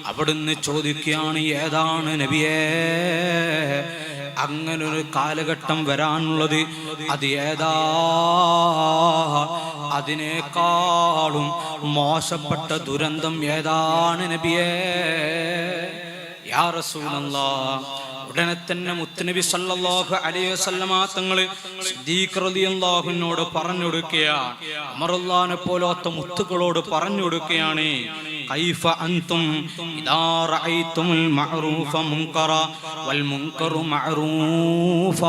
അവിടുന്ന് ചോദിക്കുകയാണ്, ഏതാണ് നബിയേ അങ്ങനൊരു കാലഘട്ടം വരാനുള്ളത്? അത് ഏതാ? അതിനേക്കാളും മോശപ്പെട്ട ദുരന്തം ഏതാണ് നബിയേ? യാ റസൂലല്ലാഹ്. ഉടനെ തന്നെ മുത്തുനബി സല്ലല്ലാഹു അലൈഹി വസല്ലമ തങ്ങൾ സിദ്ദീഖ് റളിയല്ലാഹു അൻഹുവോട് പറഞ്ഞു കൊടുക്കുകയാണ്, ഉമർ റളിയല്ലാഹുവിനെ പോലത്തെ മുത്തുകളോട് പറഞ്ഞു കൊടുക്കുകയാണ്, കൈഫ അൻതും ഇദാ റഅയ്തുൽ മഅറൂഫ മുൻകറ വൽ മുൻകറു മഅറൂഫ.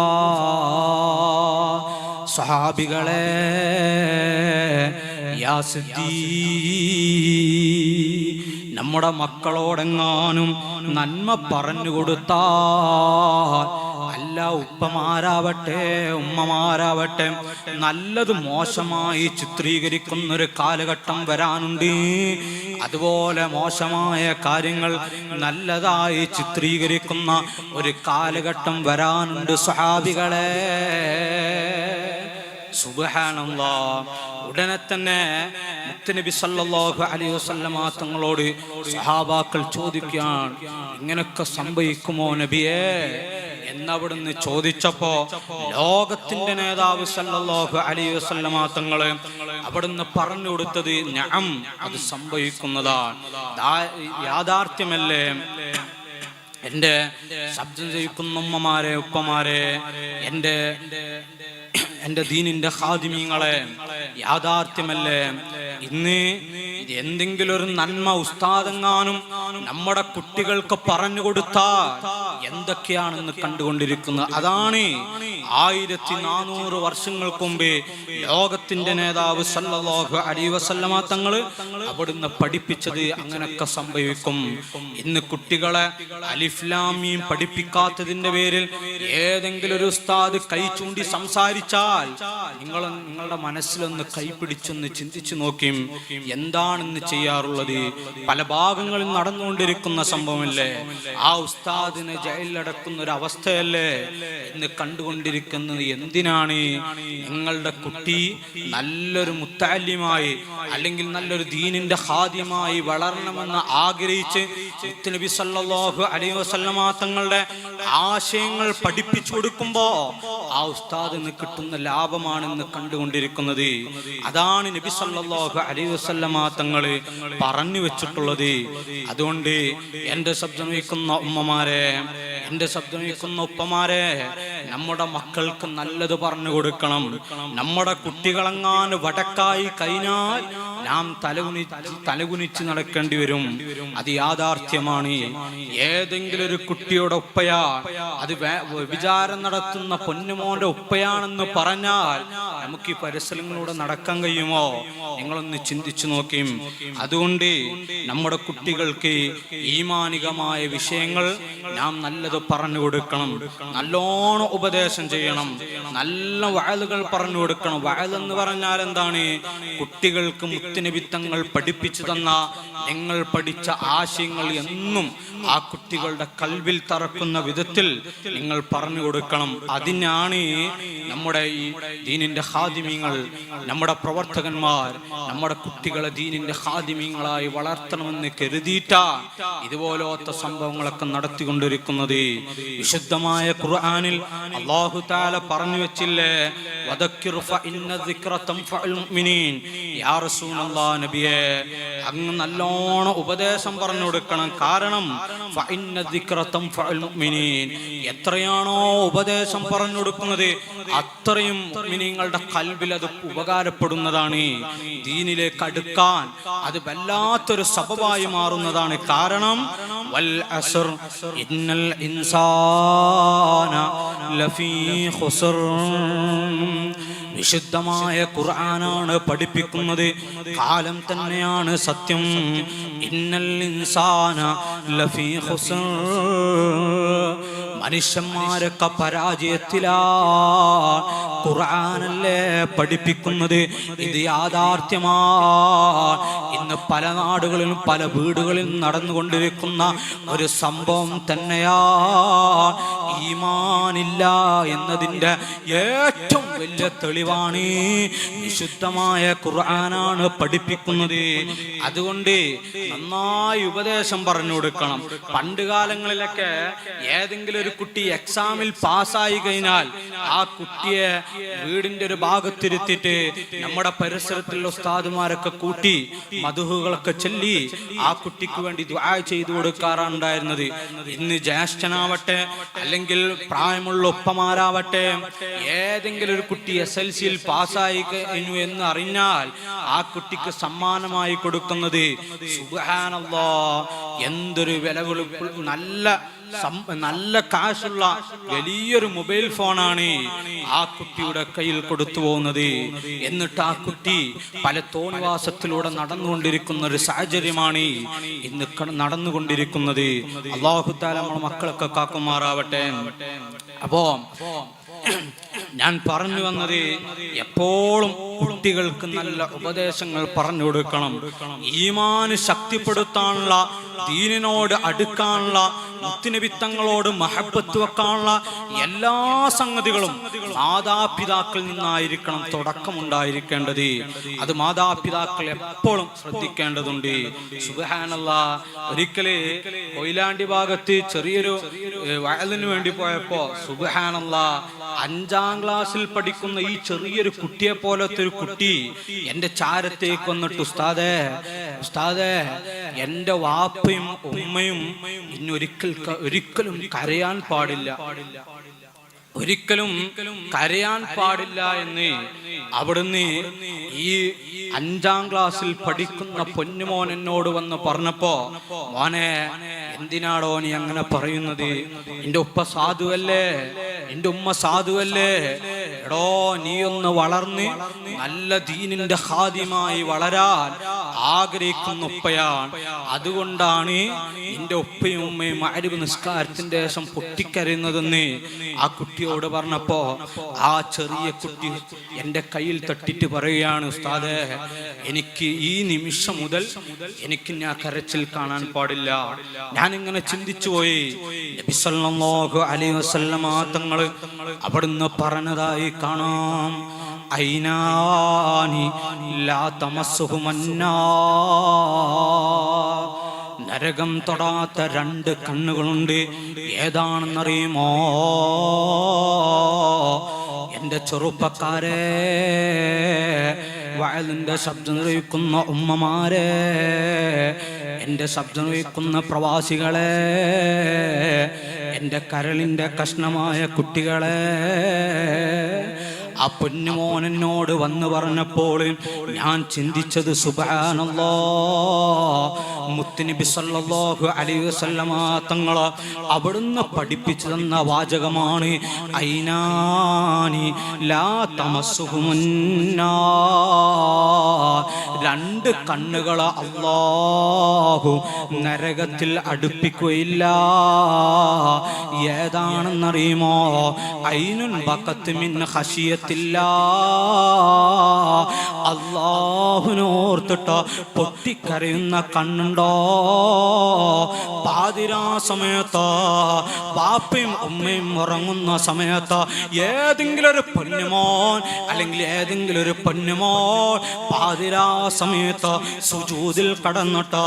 സഹാബികളെ, യാ സിദ്ദീഖ്, നമ്മുടെ മക്കളോടെങ്ങാനും നന്മ പറഞ്ഞു കൊടുത്താൽ, അല്ല ഉപ്പമാരാവട്ടെ ഉമ്മമാരാവട്ടെ, നല്ലത് മോശമായി ചിത്രീകരിക്കുന്നൊരു കാലഘട്ടം വരാനുണ്ട്. അതുപോലെ മോശമായ കാര്യങ്ങൾ നല്ലതായി ചിത്രീകരിക്കുന്ന ഒരു കാലഘട്ടം വരാനുണ്ട് സഹാബികളെ. സുബ്ഹാനല്ലാഹ്. ഉടനെ തന്നെ മുത്തുനബി സല്ലല്ലാഹു അലൈഹി വസല്ലമ തങ്ങളോട് സഹാബാക്കൾ ചോദിക്കുകയാണ്, ഇങ്ങനൊക്കെ സംഭവിക്കുമോ നബിയേ എന്നവിടുന്ന് ചോദിച്ചപ്പോ ലോകത്തിന്റെ നേതാവ് സല്ലല്ലാഹു അലൈഹി വസല്ലമ തങ്ങള് അവിടുന്ന് പറഞ്ഞു കൊടുത്തത്, നഅം, അത് സംഭവിക്കുന്നതാണ്, യാഥാർത്ഥ്യമല്ലേ. എൻ്റെ ശബ്ദം ചെയ്യിക്കുന്ന ഉമ്മമാരെ ഉപ്പമാരെ, എൻ്റെ ദീനിന്റെ ഖാദിമീങ്ങളെ, യാഥാർത്ഥ്യമല്ലേ, ഇന്ന് എന്തെങ്കിലും ഒരു നന്മ ഉസ്താദെങ്ങാനും നമ്മുടെ കുട്ടികൾക്ക് പറഞ്ഞു കൊടുത്താൽ എന്തൊക്കെയാണെന്ന് കണ്ടുകൊണ്ടിരിക്കുന്നത്. അതാണ് 1400 വർഷങ്ങൾക്ക് മുമ്പേ ലോകത്തിന്റെ നേതാവ് സല്ലല്ലാഹു അലൈഹി വസല്ലമ തങ്ങള് അവിടുന്ന് പഠിപ്പിച്ചത്. അങ്ങനൊക്കെ സംഭവിക്കും. ഇന്ന് കുട്ടികളെ അലിഫ് ലാം മീം പഠിപ്പിക്കാത്തതിന്റെ പേരിൽ ഏതെങ്കിലും ഒരു ഉസ്താദ് കൈ ചൂണ്ടി സംസാരിച്ചാൽ നിങ്ങളുടെ മനസ്സിലൊന്ന് കൈപിടിച്ചൊന്ന് ചിന്തിച്ചു നോക്കും, എന്താണെന്ന് ചെയ്യാറുള്ളത്? പല ഭാഗങ്ങളിൽ നടന്നുകൊണ്ടിരിക്കുന്ന സംഭവമല്ലേ? ആ ഉസ്താദിനെ ജയിലിലടക്കുന്ന ഒരു അവസ്ഥയല്ലേ ഇന്ന് കണ്ടുകൊണ്ടിരിക്കുന്നത്? എന്തിനാണ്? നിങ്ങളുടെ കുട്ടി നല്ലൊരു മുത്തഅല്ലിമായി അല്ലെങ്കിൽ നല്ലൊരു ദീനിന്റെ ഖാദിമായി വളരണമെന്ന് ആഗ്രഹിച്ച് മുത്തുനബി സല്ലല്ലാഹു അലൈഹി വസല്ലമ തങ്ങളുടെ ആശയങ്ങൾ പഠിപ്പിച്ചു കൊടുക്കുമ്പോ ആ ഉസ്താദിന് കിട്ടുന്ന ലാഭമാണെന്ന് കണ്ടുകൊണ്ടിരിക്കുന്നത്. അതാണ് നബി സല്ലല്ലാഹു അലൈഹി വസല്ലമ തങ്ങള് പറഞ്ഞു വെച്ചിട്ടുള്ളത്. അതുകൊണ്ട് എൻ്റെ ശബ്ദം വയ്ക്കുന്ന ഉമ്മമാരെ, എൻ്റെ ശബ്ദം വയ്ക്കുന്ന ഉപ്പമാരെ, നമ്മുടെ മക്കൾക്ക് നല്ലത് പറഞ്ഞു കൊടുക്കണം. നമ്മുടെ കുട്ടികളെങ്ങാൻ വടക്കായി കഴിഞ്ഞാൽ നാം തലകുനിച്ച് നടക്കേണ്ടി വരും. അത് യാഥാർത്ഥ്യമാണ്. ഏതെങ്കിലും ഒരു കുട്ടിയുടെ ഉപ്പയാ, അത് വിചാരം നടത്തുന്ന പൊന്നുമോന്റെ ഉപ്പയാണെന്ന് പറഞ്ഞാൽ നമുക്ക് ഈ പരിസരങ്ങളിലൂടെ നടക്കാൻ കഴിയുമോ? നിങ്ങളൊന്ന് ചിന്തിച്ചു നോക്കിയും. അതുകൊണ്ട് നമ്മുടെ കുട്ടികൾക്ക് ഈമാനികമായ വിഷയങ്ങൾ നാം നല്ലത് പറഞ്ഞു കൊടുക്കണം. നല്ലോണം ഉപദേശം ചെയ്യണം. നല്ല വഅലുകൾ പറഞ്ഞു കൊടുക്കണം. വഅലെന്ന് പറഞ്ഞാൽ എന്താണ്? കുട്ടികൾക്ക് മുത്തുനബി തങ്ങൾ പഠിപ്പിച്ചു തന്ന, നിങ്ങൾ പഠിച്ച ആശയങ്ങൾ എന്നും ആ കുട്ടികളുടെ കൽവിൽ തറക്കുന്ന വിധത്തിൽ നിങ്ങൾ പറഞ്ഞു കൊടുക്കണം. അതിനാണ് നമ്മുടെ ഈ ദീനിന്റെ ഖാദിമീങ്ങൾ, നമ്മുടെ പ്രവർത്തകന്മാർ നമ്മുടെ കുട്ടികളെ ദീനിന്റെ ഖാദിമീങ്ങളായി വളർത്തണമെന്ന് കരുതിയിട്ടാ ഇതുപോലത്തെ സംഭവങ്ങളൊക്കെ നടത്തിക്കൊണ്ടിരിക്കുന്നത്. വിശുദ്ധമായ ഖുർആനിൽ അല്ലാഹു തആല പറഞ്ഞു വെച്ചില്ലേ, വദക്കിർ ഫഇന്ന ദിക്റ തൻഫഉൽ മുഅ്മിനീൻ. യാ റസൂലല്ലാഹ് നബിയേ, അങ്ങ് നല്ലോണം ഉപദേശം പറഞ്ഞു കൊടുക്കണം. കാരണം ഫഇന്ന ദിക്റ തൻഫഉൽ മുഅ്മിനീൻ, എത്രയാണോ ഉപദേശം പറഞ്ഞു കൊടുക്കുന്നത് അത്രയും മുഅ്മിനീങ്ങളുടെ ഖൽബിൽ അത് ഉപകാരപ്പെടുന്നതാണ്. ദീനിലേക്ക് അടുക്കാൻ അത് വല്ലാത്തൊരു സബബായി മാറുന്നതാണ്. കാരണം വൽ അസ്ർ ഇന്നൽ ഇൻസാന ലഫീ ഖുസ്ർ, വിശുദ്ധമായ ഖുർആനാണ് പഠിപ്പിക്കുന്നത്. കാലം തന്നെയാണ് സത്യം. ഇന്നൽ ഇൻസാന ലഫീ ഖുസ്ർ, മനുഷ്യന്മാരൊക്കെ പരാജയത്തിലാ. ഖുർആനല്ലേ പഠിപ്പിക്കുന്നത്. ഇത് യാഥാർത്ഥ്യമാ. ഇന്ന് പല നാടുകളിലും പല വീടുകളിലും നടന്നുകൊണ്ടിരിക്കുന്ന ഒരു സംഭവം തന്നെയാ. ഈമാനില്ല എന്നതിൻ്റെ ഏറ്റവും വലിയ തെളിവാണ് വിശുദ്ധമായ ഖുർആനാണ് പഠിപ്പിക്കുന്നത്. അതുകൊണ്ട് നന്നായി ഉപദേശം പറഞ്ഞു കൊടുക്കണം. പണ്ട് കാലങ്ങളിലൊക്കെ ഏതെങ്കിലും ഒരു കുട്ടി എക്സാമിൽ പാസ്സായി കഴിഞ്ഞാൽ ആ കുട്ടിയെ വീടിന്റെ ഒരു ഭാഗത്തിരുത്തിയിട്ട് നമ്മുടെ പരിസരത്തുള്ള ഉസ്താദുമാരൊക്കെ കൂട്ടി മദ്ഹുകളൊക്കെ ചൊല്ലി ആ കുട്ടിക്ക് വേണ്ടി ദുആ ചെയ്തു കൊടുക്കാറാണ് ഉണ്ടായിരുന്നത്. ഇന്ന് ജ്യേഷ്ഠനാവട്ടെ അല്ലെങ്കിൽ പ്രായമുള്ള ഉപ്പമാരാവട്ടെ, ഏതെങ്കിലും ഒരു കുട്ടി SLCയിൽ പാസ്സായി കഴിഞ്ഞു എന്ന് അറിഞ്ഞാൽ ആ കുട്ടിക്ക് സമ്മാനമായി കൊടുക്കുന്നത് സുബ്ഹാനല്ലാഹ് എന്തൊരു വിലകൊടുപ്പ്, നല്ല കാശുള്ള വലിയൊരു മൊബൈൽ ഫോണാണ് ആ കുട്ടിയുടെ കയ്യിൽ കൊടുത്തു പോകുന്നത്. എന്നിട്ട് ആ കുട്ടി പല തോന്നിവാസത്തിലൂടെ നടന്നുകൊണ്ടിരിക്കുന്ന ഒരു സാഹചര്യമാണ് ഇന്ന് നടന്നുകൊണ്ടിരിക്കുന്നത്. അല്ലാഹു തആല നമ്മുടെ മക്കളൊക്കെ കാക്കുമാറാവട്ടെ. അപ്പോ ഞാൻ പറഞ്ഞു വന്നത്, എപ്പോഴും കുട്ടികൾക്ക് നല്ല ഉപദേശങ്ങൾ പറഞ്ഞു കൊടുക്കണം. ഈമാന് ശക്തിപ്പെടുത്താനുള്ള, ദീനിനോട് അടുക്കാനുള്ള, മുത്തുനബിത്തങ്ങളോട് മഹബത്ത് വെക്കാനുള്ള എല്ലാ സംഗതികളും മാതാപിതാക്കളിൽ നിന്നായിരിക്കണം തുടക്കമുണ്ടായിരിക്കേണ്ടത്. അത് മാതാപിതാക്കൾ എപ്പോഴും ശ്രദ്ധിക്കേണ്ടതുണ്ട്. സുബ്ഹാനല്ലാഹ്, ഒരിക്കല് കൊയിലാണ്ടി ഭാഗത്ത് ചെറിയൊരു വയലിന് വേണ്ടി പോയപ്പോ സുബ്ഹാനല്ലാഹ് 5ാം ക്ലാസ്സിൽ പഠിക്കുന്ന ഈ ചെറിയൊരു കുട്ടിയെ പോലത്തെ ഒരു കുട്ടി എന്റെ ചാരത്തേക്ക് വന്നിട്ട്, ഉസ്താദേ എന്റെ വാപ്പയും ഉമ്മയും ഇനി ഒരിക്കലും കരയാൻ പാടില്ല, ഒരിക്കലും കരയാൻ പാടില്ല എന്ന് അവിടുന്ന് ഈ 5ാം ക്ലാസ്സിൽ പഠിക്കുന്ന പൊന്നുമോൻ എന്നോട് വന്ന് പറഞ്ഞപ്പോ, മോനെ എന്തിനാടോ നീ അങ്ങനെ പറയുന്നത്? എന്റെ ഉപ്പ സാധുവല്ലേ, എന്റെ ഉമ്മ സാധുവല്ലേ? എടോ, നീ ഒന്ന് വളർന്ന് നല്ല ദീനിന്റെ ഖാദിമായി വളരാൻ ആഗ്രഹിക്കുന്ന ഉപ്പയാണ്. അതുകൊണ്ടാണ് നിന്റെ ഉപ്പയും ഉമ്മയും മഗ്‌രിബ് നിസ്കാരത്തിന്റെ ശേഷം പൊട്ടിക്കരയുന്നതെന്ന് ആ കുട്ടിയോട് പറഞ്ഞപ്പോ, ആ ചെറിയ കുട്ടി എന്റെ കയ്യിൽ തട്ടിട്ട് പറയുകയാണ്, ഉസ്താദേ എനിക്ക് ഈ നിമിഷം മുതൽ എനിക്ക് ഞാൻ കരച്ചിൽ കാണാൻ പാടില്ല. ഞാനിങ്ങനെ ചിന്തിച്ചു പോയി. നബി സല്ലല്ലാഹു അലൈഹി വസല്ലമ തങ്ങൾ അവിടുന്ന് പറഞ്ഞതായി കാണാം, ഐനാനി ലാ തമസ്സുഹുമന്നാ, നരകം തൊടാത്ത 2 കണ്ണുകളുണ്ട്. ഏതാണെന്നറിയുമോ? എന്റെ ചെറുപ്പക്കാരെ, വയലിന്റെ ശബ്ദം നിർവഹിക്കുന്ന ഉമ്മമാരെ, എന്റെ ശബ്ദം നിർവഹിക്കുന്ന പ്രവാസികളെ, എന്റെ കരളിന്റെ കഷ്ണമായ കുട്ടികളെ. ആ പൊന്നുമോൻ എന്നോട് വന്ന് പറഞ്ഞപ്പോൾ ഞാൻ ചിന്തിച്ചത്, സുബ്ഹാനല്ലാഹ്, മുത്തുനബി സല്ലല്ലാഹു അലൈഹി വസല്ലമ തങ്ങൾ അവിടുന്ന് പഠിപ്പിച്ചു തന്ന വാചകമാണ്, ഐനാനി ലാ തമസ്സുഹുമുന്നാർ, 2 കണ്ണുകൾ അല്ലാഹു നരകത്തിൽ അടുപ്പിക്കുകയില്ല. ഏതാണെന്നറിയുമോ? ഐനുൻ ബഖത്ത് മിൻ ഖശിയത്തില്ലാ, അല്ലാഹുവിനോർത്തിട്ട് പൊട്ടിക്കരയുന്ന കണ്ണുണ്ടോ? പാതിരാ സമയത്ത് ബാപ്പയും ഉമ്മയും ഉറങ്ങുന്ന സമയത്ത് ഏതെങ്കിലും ഒരു പൊന്നുമോൻ അല്ലെങ്കിൽ ഏതെങ്കിലും ഒരു പൊന്നുമോൻ പാതിരാ സമയത്ത് സുജൂദിൽ കടന്നിട്ട്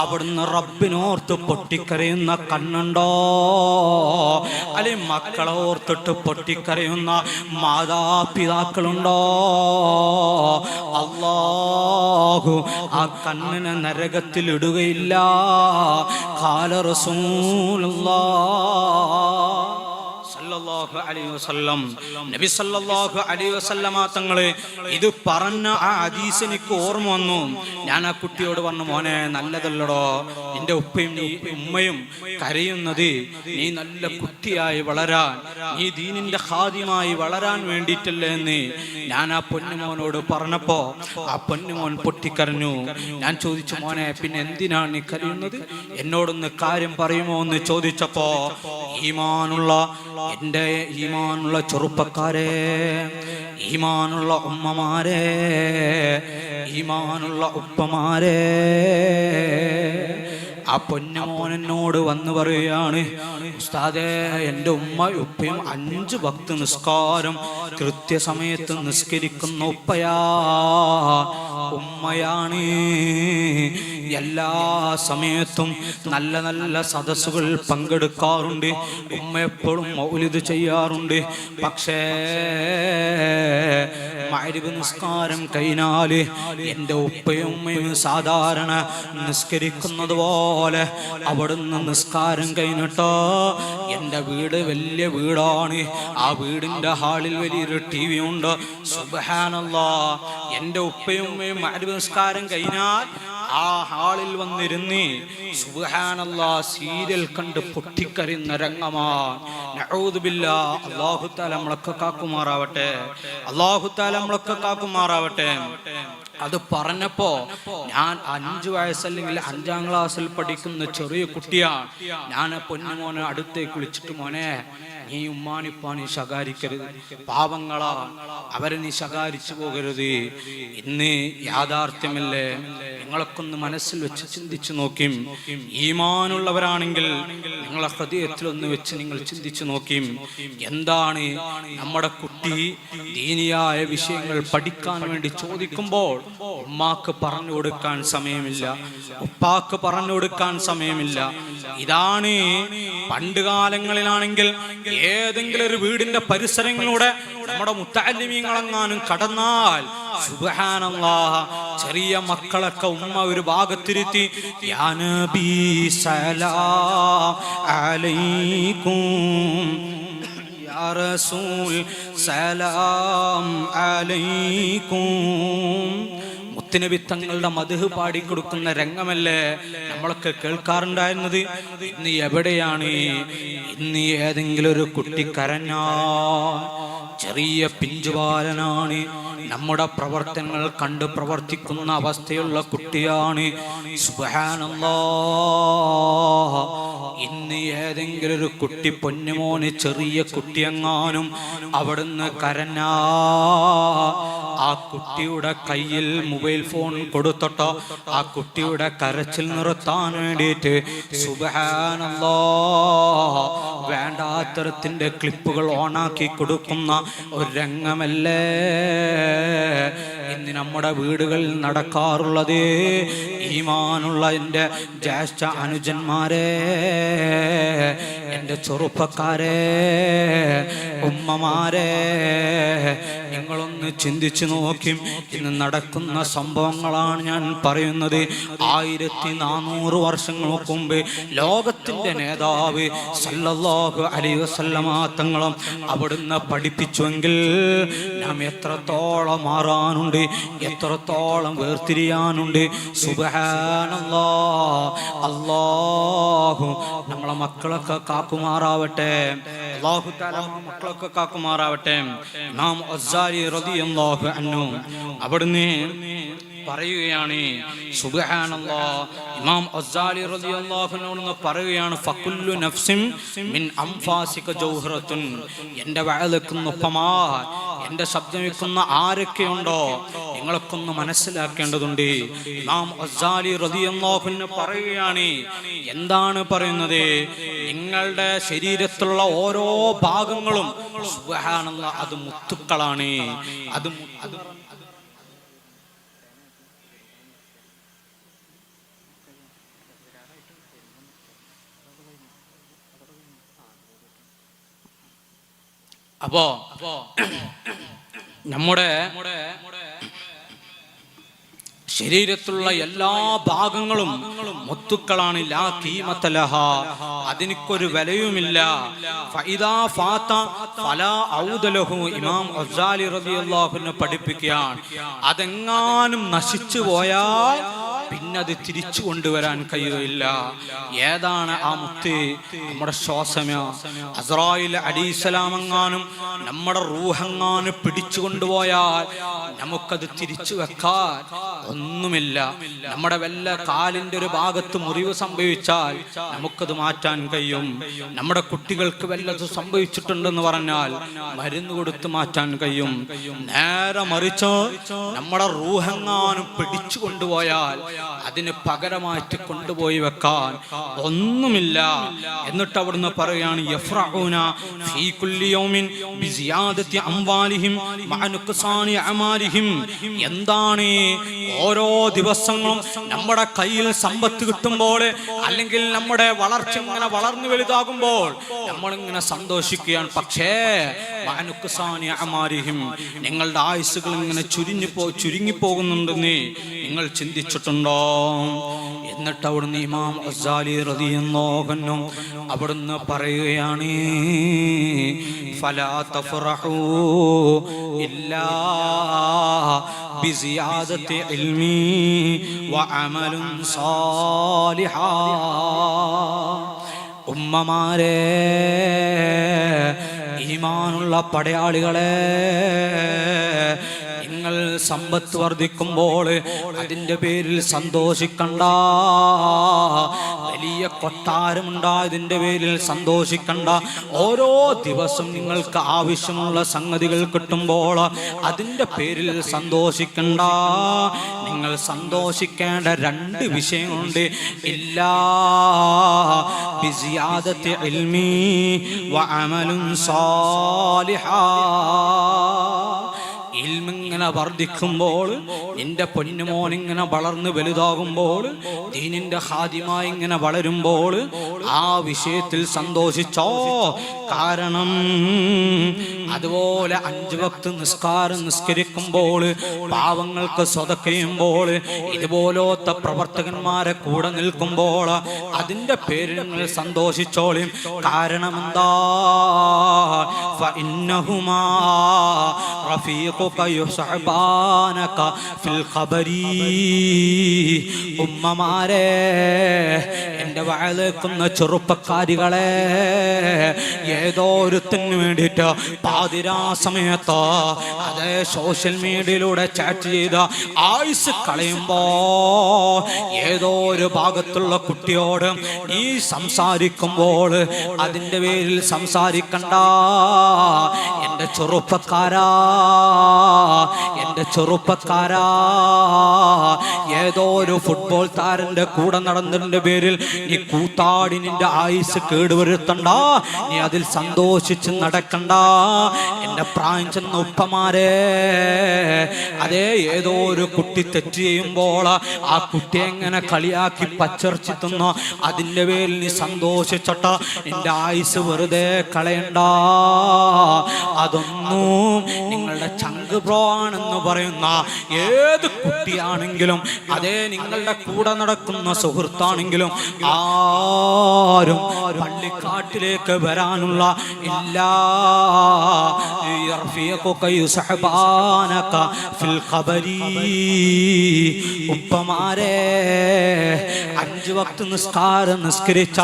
അവിടുന്ന് റബ്ബിനോർത്ത് പൊട്ടിക്കരയുന്ന കണ്ണുണ്ടോ? അല്ലെ മക്കളെ ഓർത്തിട്ട് പൊട്ടിക്കരയുന്ന മാതാപിതാക്കളുണ്ടോ? അല്ലാഹു ആ കണ്ണിനെ നരകത്തിൽ ഇടുകയില്ല. ഖാല റസൂലുള്ളാഹ് സല്ലല്ലാഹു അലൈഹി വസല്ലം, നബി സല്ലല്ലാഹു അലൈഹി വസല്ലമ തങ്ങളെ ഇത് പറഞ്ഞ ആ ഹദീസ് എനിക്ക് ഓർമ്മ വന്നു. ഞാൻ ആ കുട്ടിയോട് പറഞ്ഞു, മോനെ നല്ലതല്ലടോ, നിന്റെ ഉപ്പയും ഉമ്മയും കരയുന്നത് നീ നല്ല കുട്ടിയായി വളരാൻ, നീ ദീനിന്റെ ഖാദിമായി വളരാൻ വേണ്ടിയിട്ടല്ലേ എന്ന് ഞാൻ ആ പൊന്നുമോനോട് പറഞ്ഞപ്പോ ആ പൊന്നുമോൻ പൊട്ടിക്കരഞ്ഞു. ഞാൻ ചോദിച്ചു, മോനെ പിന്നെ എന്തിനാണ് നീ കരയുന്നത്, എന്നോടൊന്ന് കാര്യം പറയുമോ എന്ന് ചോദിച്ചപ്പോ, എന്റെ ഈമാനുള്ള ചെറുപ്പക്കാരെ, ഈമാനുള്ള ഉമ്മമാരെ, ഈമാനുള്ള ഉപ്പമാരെ, ആ പൊന്നുമോനോട് വന്ന് പറയുകയാണ്, ഉസ്താദേ എൻ്റെ ഉമ്മ ഉപ്പയും 5 വക്ത് നിസ്കാരം കൃത്യസമയത്ത് നിസ്കരിക്കുന്ന ഉമ്മയാണ്. എല്ലാ സമയത്തും നല്ല നല്ല സദസ്സുകൾ പങ്കെടുക്കാറുണ്ട്, ഉമ്മ എപ്പോഴും മൗലിദ് ചെയ്യാറുണ്ട്. പക്ഷേ മഗ്‌രിബ് നിസ്കാരം കഴിഞ്ഞാല് എൻ്റെ ഉപ്പയും ഉമ്മയും സാധാരണ നിസ്കരിക്കുന്നത് പോലെ അവിടുന്ന് നിസ്കാരം കഴിഞ്ഞിട്ടോ, എൻ്റെ വീട് വലിയ വീടാണ്, ആ വീടിൻ്റെ ഹാളിൽ വലിയൊരു TV ഉണ്ട്. സുബ്ഹാനല്ലാഹ്, എൻ്റെ ഉപ്പയും ഉമ്മയും മഗ്‌രിബ് നിസ്കാരം കഴിഞ്ഞാൽ ആ ഹാളിൽ വന്നിരുന്ന് സുബ്ഹാനല്ലാഹ് സീരിയൽ കണ്ട് പൊട്ടിക്കരയുന്ന രംഗമാണ്. നഊദു ബില്ലാഹ്. അല്ലാഹു തആല നമ്മളൊക്കെ കാക്കുമാറാവട്ടെ, അല്ലാഹു തആല നമ്മളൊക്കെ കാക്കുമാറാവട്ടെ. അത് പറഞ്ഞപ്പോ ഞാൻ 5 വയസ്സല്ലെങ്കിൽ 5ാം ക്ലാസ്സിൽ പഠിക്കുന്ന ചെറിയ കുട്ടിയാണ്. ഞാൻ പൊന്നുമോനെ അടുത്തേക്ക് വിളിച്ചിട്ട്, മോനെ നീ ഉമ്മാനിപ്പാനി ശകാരിക്കരുത്, പാവങ്ങളാ, അവരെ നീ ശകാരിച്ചു പോകരുത്. ഇന്ന് യാഥാർത്ഥ്യമല്ലേ, നിങ്ങളൊക്കെ ഒന്ന് മനസ്സിൽ വെച്ച് ചിന്തിച്ചു നോക്കും. ഈമാനുള്ളവരാണെങ്കിൽ നിങ്ങളെ ഹൃദയത്തിലൊന്ന് വെച്ച് നിങ്ങൾ ചിന്തിച്ചു നോക്കും. എന്താണ് നമ്മുടെ കുട്ടി ദീനിയായ വിഷയങ്ങൾ പഠിക്കാൻ വേണ്ടി ചോദിക്കുമ്പോൾ ഉമ്മാക്ക് പറഞ്ഞു കൊടുക്കാൻ സമയമില്ല, ഉപ്പാക്ക് പറഞ്ഞു കൊടുക്കാൻ സമയമില്ല. ഇതാണ് പണ്ട് കാലങ്ങളിലാണെങ്കിൽ ഏതെങ്കിലും ഒരു വീടിന്റെ പരിസരങ്ങളിലൂടെ നമ്മുടെ മുത്തഅല്ലിമീങ്ങളെങ്ങാനും കടന്നാൽ സുബ്ഹാനല്ലാഹ് ചെറിയ മക്കളൊക്കെ ഉമ്മ ഒരു ഭാഗത്തിരുത്തി, യാ നബി സലാം അലൈക്കും, യാ റസൂൽ സലാം അലൈക്കും, മുത്തുനബി തങ്ങളുടെ മദ്ഹ് പാടിക്കൊടുക്കുന്ന രംഗമല്ലേ നമ്മളൊക്കെ കേൾക്കാറുണ്ടായിരുന്നത്. ഇന്ന് എവിടെയാണ്? ഇന്ന് ഏതെങ്കിലും ഒരു കുട്ടി കരഞ്ഞാൽ, ചെറിയ പിഞ്ചുബാലനാണ്, നമ്മുടെ പ്രവർത്തനങ്ങൾ കണ്ട് പ്രവർത്തിക്കുന്ന അവസ്ഥയുള്ള കുട്ടിയാണ്. സുബ്ഹാനല്ലാഹ്, ഇന്ന് ഏതെങ്കിലും ഒരു കുട്ടി പൊന്നുമോന് ചെറിയ കുട്ടിയെങ്ങാനും അവിടുന്ന് കരഞ്ഞാ ആ കുട്ടിയുടെ കയ്യിൽ മൊബൈൽ ഫോൺ കൊടുത്തിട്ടോ ആ കുട്ടിയുടെ കരച്ചിൽ നിർത്താൻ വേണ്ടിയിട്ട് സുബ്ഹാനല്ലാഹ് വേണ്ടാത്തരത്തിന്റെ ക്ലിപ്പുകൾ ഓണാക്കി കൊടുക്കുന്ന ഒരു രംഗമല്ലേ ഇന്ന് നമ്മുടെ വീടുകളിൽ നടക്കാറുള്ളത്. ഈമാനുള്ള എൻ്റെ ജ്യേഷ്ഠ അനുജന്മാരെ, എൻ്റെ ചെറുപ്പക്കാരെ, ഉമ്മമാരെ, നിങ്ങളൊന്ന് ചിന്തിച്ചു നോക്കി. ഇന്ന് നടക്കുന്ന സംഭവങ്ങളാണ് ഞാൻ പറയുന്നത്. 1400 വർഷങ്ങൾക്ക് മുമ്പ് ലോകത്തിൻ്റെ നേതാവ് സല്ലല്ലാഹു അലൈഹി വസല്ലമ തങ്ങളും അവിടുന്ന് പഠിപ്പിച്ചുവെങ്കിൽ നാം എത്രത്തോളം മാറാനുണ്ട്, എത്രത്തോളം വേർതിരിയാനുണ്ട്. സുബ്ഹാനല്ലാഹ്. അല്ലാഹു നമ്മളെ മക്കളൊക്കെ കാക്കുമാറാവട്ടെ. അല്ലാഹു തആല മക്കളൊക്കെ കാക്കുമാറാവട്ടെ. ഇമാം ഗസാലി റളിയല്ലാഹു അൻഹു അവിടുന്ന് പറയുകയാണ്, സുബ്ഹാനല്ലാഹ്, ഇമാം ഗസാലി റളിയല്ലാഹു അൻഹു പറയുകയാണ്, ഫകുല്ലു നഫ്സിൻ മിൻ അൻഫാസിക ജൗഹറത്തുൻ. എൻ്റെ വഅലക്കുന്നൊപ്പമാ എൻ്റെ ശബ്ദം വെക്കുന്ന ആരൊക്കെയുണ്ടോ നിങ്ങളൊക്കെ ഒന്ന് മനസ്സിലാക്കേണ്ടതുണ്ട്. ഇമാം ഗസാലി റളിയല്ലാഹു അൻഹു പറയുകയാണ്, എന്താണ് പറയുന്നത്? നിങ്ങളുടെ ശരീരത്തിലുള്ള ഓരോ ഭാഗങ്ങളും സുബ്ഹാനല്ലാഹ് അത് മുത്തുക്കളാണ്. അത് അപ്പോ നമ്മുടെ ശരീരത്തിലുള്ള എല്ലാ ഭാഗങ്ങളും മുത്തുക്കളാണ്. ലാ ഖീമത ലഹാ, അതിനൊരു വിലയുമില്ല. ഫഇദാ ഫാത ഫലാ ഔദ ലഹു. ഇമാം ഗസാലി റളിയല്ലാഹു അൻഹു പഠിപ്പിക്കുകയാണ്, അതെങ്ങാനും നശിച്ചു പോയാൽ പിന്നെ അത് തിരിച്ചു കൊണ്ടുവരാൻ കഴിയില്ല. ഏതാണ് ആ മുത്ത്? നമ്മുടെ ശ്വാസമോ? അസ്രായിൽ അലൈഹിസ്സലാം എങ്ങാനും നമ്മുടെ റൂഹെങ്ങാനും പിടിച്ചു കൊണ്ടുപോയാൽ നമുക്കത് തിരിച്ചു വെക്കാൻ ഒന്നുമില്ല. നമ്മുടെ വല്ല കാലിന്റെ ഒരു ഭാഗത്ത് മുറിവ് സംഭവിച്ചാൽ നമുക്കത് മാറ്റാൻ കഴിയും. നമ്മുടെ കുട്ടികൾക്ക് വല്ലത് സംഭവിച്ചിട്ടുണ്ടെന്ന് പറഞ്ഞാൽ മരുന്ന് കൊടുത്ത് മാറ്റാൻ കഴിയും. നേരെ മറിച്ച് നമ്മുടെ റൂഹെങ്ങാനും പിടിച്ചു കൊണ്ടുപോയാൽ അതിന് പകരമായിട്ട് കൊണ്ടുപോയി വെക്കാൻ ഒന്നുമില്ല. എന്നിട്ട് അവിടുന്ന് പറയാണ്, യഫ്റഊന ഫീ കുല്ലി യൗമിൻ ബിസിയാദതി അംവാലിഹിം മഅ നുഖ്സാനി അമാലിഹിം. എന്താണ് ഓരോ ദിവസങ്ങളും നമ്മുടെ കയ്യിൽ സമ്പത്ത് കിട്ടുമ്പോൾ, അല്ലെങ്കിൽ നമ്മുടെ വളർച്ച ഇങ്ങനെ വളർന്നു വലുതാകുമ്പോൾ നമ്മളിങ്ങനെ സന്തോഷിക്കുകയാണ്. പക്ഷേ മഅ നുഖ്സാനി അമാലിഹിം, നിങ്ങളുടെ ആയുസ്സുകൾ ഇങ്ങനെ ചുരുങ്ങിപ്പോകുന്നുണ്ടെന്ന് നിങ്ങൾ ചിന്തിച്ചിട്ടുണ്ടോ? എന്നിട്ട് അവിടുന്ന് ഇമാം ഗസാലി റളിയല്ലാഹു അൻഹു അവിടുന്ന് പറയുകയാണ്, ഫലാ തഫറഹു ഇല്ലാ ബിസിയാദതി ഇൽമി വഅമലുൻ സാലിഹാ. ഉമ്മമാരെ, ഈമാനുള്ള പടയാളികളെ, നിങ്ങൾ സമ്പത്ത് വർദ്ധിക്കുമ്പോൾ അതിൻ്റെ പേരിൽ സന്തോഷിക്കണ്ട. വലിയ കൊട്ടാരമുണ്ടായതിൻ്റെ പേരിൽ സന്തോഷിക്കണ്ട. ഓരോ ദിവസം നിങ്ങൾക്ക് ആവശ്യമുള്ള സംഗതികൾ കിട്ടുമ്പോൾ അതിൻ്റെ പേരിൽ സന്തോഷിക്കണ്ട. നിങ്ങൾ സന്തോഷിക്കേണ്ട രണ്ട് വിഷയങ്ങളുണ്ട്. ഇല്ലാ ബിസിയാദതി ഇൽമി വഅമലുൻ സാലിഹാ. ഇൽമിങ്ങനെ വർദ്ധിക്കുമ്പോൾ, നിന്റെ പൊന്നുമോൻ ഇങ്ങനെ വളർന്ന് വലുതാകുമ്പോൾ, ദീനിന്റെ ഖാദിമായി ഇങ്ങനെ വളരുമ്പോൾ ആ വിഷയത്തിൽ സന്തോഷിച്ചോ. കാരണം അതുപോലെ 5 വക്ത് നിസ്കാരം നിസ്കരിക്കുമ്പോൾ, പാവങ്ങൾക്ക് സ്വതക്ക ചെയ്യുമ്പോൾ, ഇതുപോലത്തെ പ്രവർത്തകന്മാരെ കൂടെ നിൽക്കുമ്പോൾ അതിൻ്റെ പേരിൽ നിങ്ങൾ സന്തോഷിച്ചോളും. കാരണം എന്താ? ഫഇന്നഹുമാ റഫീഖുക യുസ്അബാനക ഫിൽ ഖബരി. ഉമ്മമാരെ, എൻ്റെ വഅലേക്കുന്ന ചെറുപ്പക്കാരികളെ, ഏതോ ഒരുത്തിന് വേണ്ടിയിട്ട് പാതിരാ സമയത്ത് അതേ സോഷ്യൽ മീഡിയയിലൂടെ ചാറ്റ് ചെയ്ത ആയുസ് കളയുമ്പോ ഏതോ ഒരു ഭാഗത്തുള്ള കുട്ടിയോട് നീ സംസാരിക്കുമ്പോൾ അതിൻ്റെ പേരിൽ സംസാരിക്കണ്ട. എൻ്റെ ചെറുപ്പക്കാരാ, എൻ്റെ ചെറുപ്പക്കാരാ, ഏതോ ഒരു ഫുട്ബോൾ താരന്റെ കൂടെ നടന്നതിന്റെ പേരിൽ നീ കൂത്താടി നിന്റെ ആയുസ് കേടുവരുത്തണ്ട. നീ അതിൽ സന്തോഷിച്ച് നടക്കണ്ട. എന്റെ പ്രായം ചെന്ന ഉപ്പമാരെ, അതേ ഏതോ ഒരു കുട്ടി തെറ്റ് ചെയ്യുമ്പോൾ ആ കുട്ടിയെ എങ്ങനെ കളിയാക്കി പച്ചർച്ചി തിന്നോ അതിന്റെ പേരിൽ നീ സന്തോഷിച്ചട്ട. നിന്റെ ആയുസ് വെറുതെ കളയണ്ട. അതൊന്നും നിങ്ങളുടെ ചങ്ക് ബ്രോ ആണെന്ന് പറയുന്ന ഏത് കുട്ടിയാണെങ്കിലും, അതേ നിങ്ങളുടെ കൂടെ നടക്കുന്ന സുഹൃത്താണെങ്കിലും, ആരും പള്ളിക്കാട്ടിലേക്ക് വരാനുള്ള ഇല്ല. ഉപ്പമാരെ, 5 വക്ത് നിസ്കാരം നിസ്കരിച്ച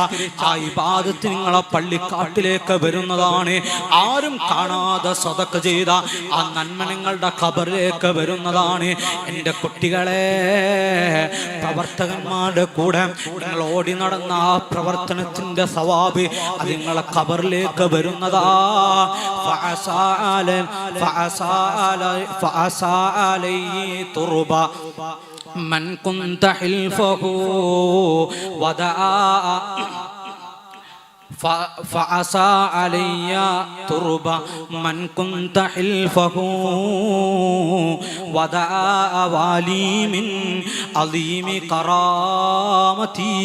ആ ഇബാദത്ത് നിങ്ങളെ പള്ളിക്കാട്ടിലേക്ക് വരുന്നതാണ്. ആരും കാണാതെ സദഖ ചെയ്ത ആ നന്മ നിങ്ങളുടെ ഖബറിലേക്ക് വരുന്നതാണ്. എൻ്റെ കുട്ടികളെ, പ്രവർത്തകന്മാരുടെ കൂടെ നിങ്ങൾ ഓടി നടന്ന ആ പ്രവർത്തനത്തിന്റെ സവാബ് അത് നിങ്ങളെ ഖബറിലേക്ക് വരുന്നതാ. മൻ കുന്ത ഹിൽഫഹു വദആ فعسى علي تربى من كنت حلفه ودعا والي من عظيم كرامتي.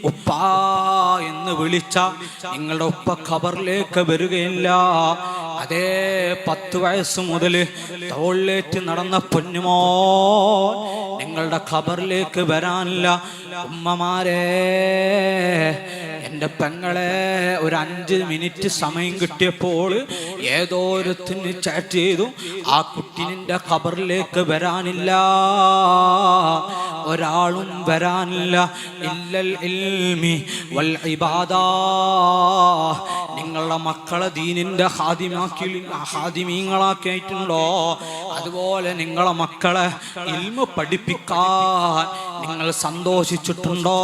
ഉപ്പ എന്ന് എന്ന് വിളിച്ച നിങ്ങളുടെ ഉപ്പ ഖബറിലേക്ക് വരികയില്ല. അതേ 10 വയസ്സ് മുതൽ തോളിലേറ്റ് നടന്ന പൊന്നുമോ നിങ്ങളുടെ ഖബറിലേക്ക് വരാനില്ല. ഉമ്മമാരെ, എൻ്റെ പെങ്ങളെ, ഒരു 5 മിനിറ്റ് സമയം കിട്ടിയപ്പോൾ ഏതോ ഒരുത്തിന് ചാറ്റ് ചെയ്തു, ആ കുട്ടി നിന്റെ ഖബറിലേക്ക് വരാനില്ല, ഒരാളും വരാനില്ല. ഇല്ലൽ ഇൽമി വൽ ഇബാദാ. നിങ്ങളുടെ മക്കളെ ദീനിന്റെ ഹാദിമീങ്ങളാക്കിയിട്ടുണ്ടോ? അതുപോലെ നിങ്ങളെ മക്കളെ ഇൽമു പഠിപ്പിക്കാൻ നിങ്ങൾ സന്തോഷിച്ചിട്ടുണ്ടോ?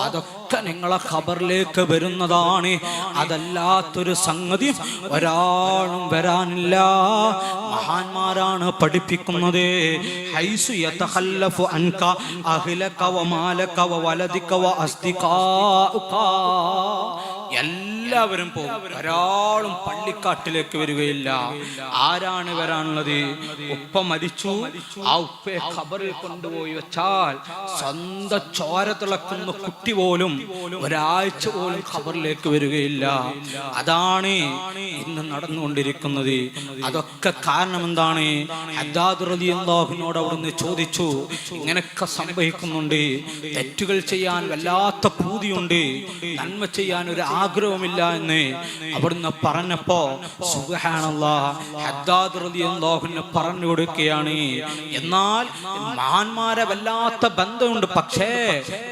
അതൊക്കെ നിങ്ങളെ ഖബറിലേക്ക് വരുന്നതാണ്. അതല്ലാത്തൊരു സംഗതി ഒരാളും വരാനില്ല. മഹാന്മാരാണ് പഠിപ്പിക്കുന്നത്. ഹൈസു യതഖല്ലഫു അൻക അഹ്ലക വമാലക വവലദിക വഅസ്ദിഖാക. എല്ലാവരും പോകും, ഒരാളും പള്ളിക്കാട്ടിലേക്ക് വരികയില്ല. ആരാണ് വരാനുള്ളത്? ഉപ്പ മരിച്ചു, ആ ഉപ്പയെ ഖബറിൽ കൊണ്ടുപോയി വെച്ചാൽ സ്വന്തം ചോര തിളക്കുന്ന കുട്ടി പോലും ഒരാഴ്ച പോലും ഖബറിലേക്ക് വരികയില്ല. അതാണ് ഇന്ന് നടന്നുകൊണ്ടിരിക്കുന്നത്. അതൊക്കെ കാരണം എന്താണ്? ഹദ്ദാദ് റളിയല്ലാഹുവിനോട് അവിടുന്ന് ചോദിച്ചു, ഇങ്ങനെയൊക്കെ സംഭവിക്കുന്നുണ്ട്, തെറ്റുകൾ ചെയ്യാൻ വല്ലാത്ത പൂതിയുണ്ട്, നന്മ ചെയ്യാൻ ഒരു ആഗ്രഹമില്ല എന്ന് അവിടുന്ന് പറഞ്ഞപ്പോ സുബ്ഹാനല്ലാഹ് ഹദ്ദാദ് റളിയല്ലാഹുവിനെ പറഞ്ഞു കൊടുക്കുകയാണ്. എന്നാൽ മഹാന്മാരെ വല്ലാത്ത ബന്ധമുണ്ട്, പക്ഷേ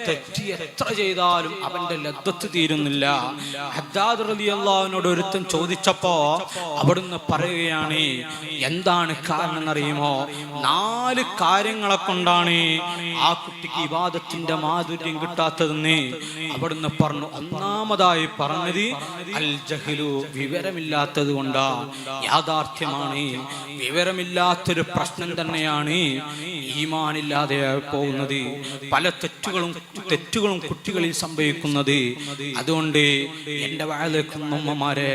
തെറ്റ് എത്ര ചെയ്താലും അവന്റെ ലദ്ദത്ത് തീരുന്നില്ല. ഹദ്ദാദ് റളിയല്ലാഹുവിനോട് ഒരുത്തൻ ചോദിച്ചപ്പോ അവിടുന്ന് പറയുകയാണ്, എന്താണ് കാരണം എന്നറിയുമോ? 4 കാര്യങ്ങളെ കൊണ്ടാണ് ആ കുട്ടിക്ക് ഇബാദത്തിന്റെ മാധുര്യം കിട്ടാത്തതെന്ന് അവിടുന്ന് പറഞ്ഞു. ഒന്നാമതായി പറഞ്ഞത് അൽ ജഹ്ലു, വിവരമില്ലാത്തത് കൊണ്ടാണ്. യാഥാർത്ഥ്യമാണ്, വിവരമില്ലാത്തൊരു പ്രശ്നം തന്നെയാണ് ഈമാനില്ലാതെ പോകുന്നത്. പല തെറ്റുകളും കുട്ടികളിൽ സംഭവിക്കുന്നത്. അതുകൊണ്ട് എൻ്റെ വയലേക്കുന്ന ഉമ്മമാരെ,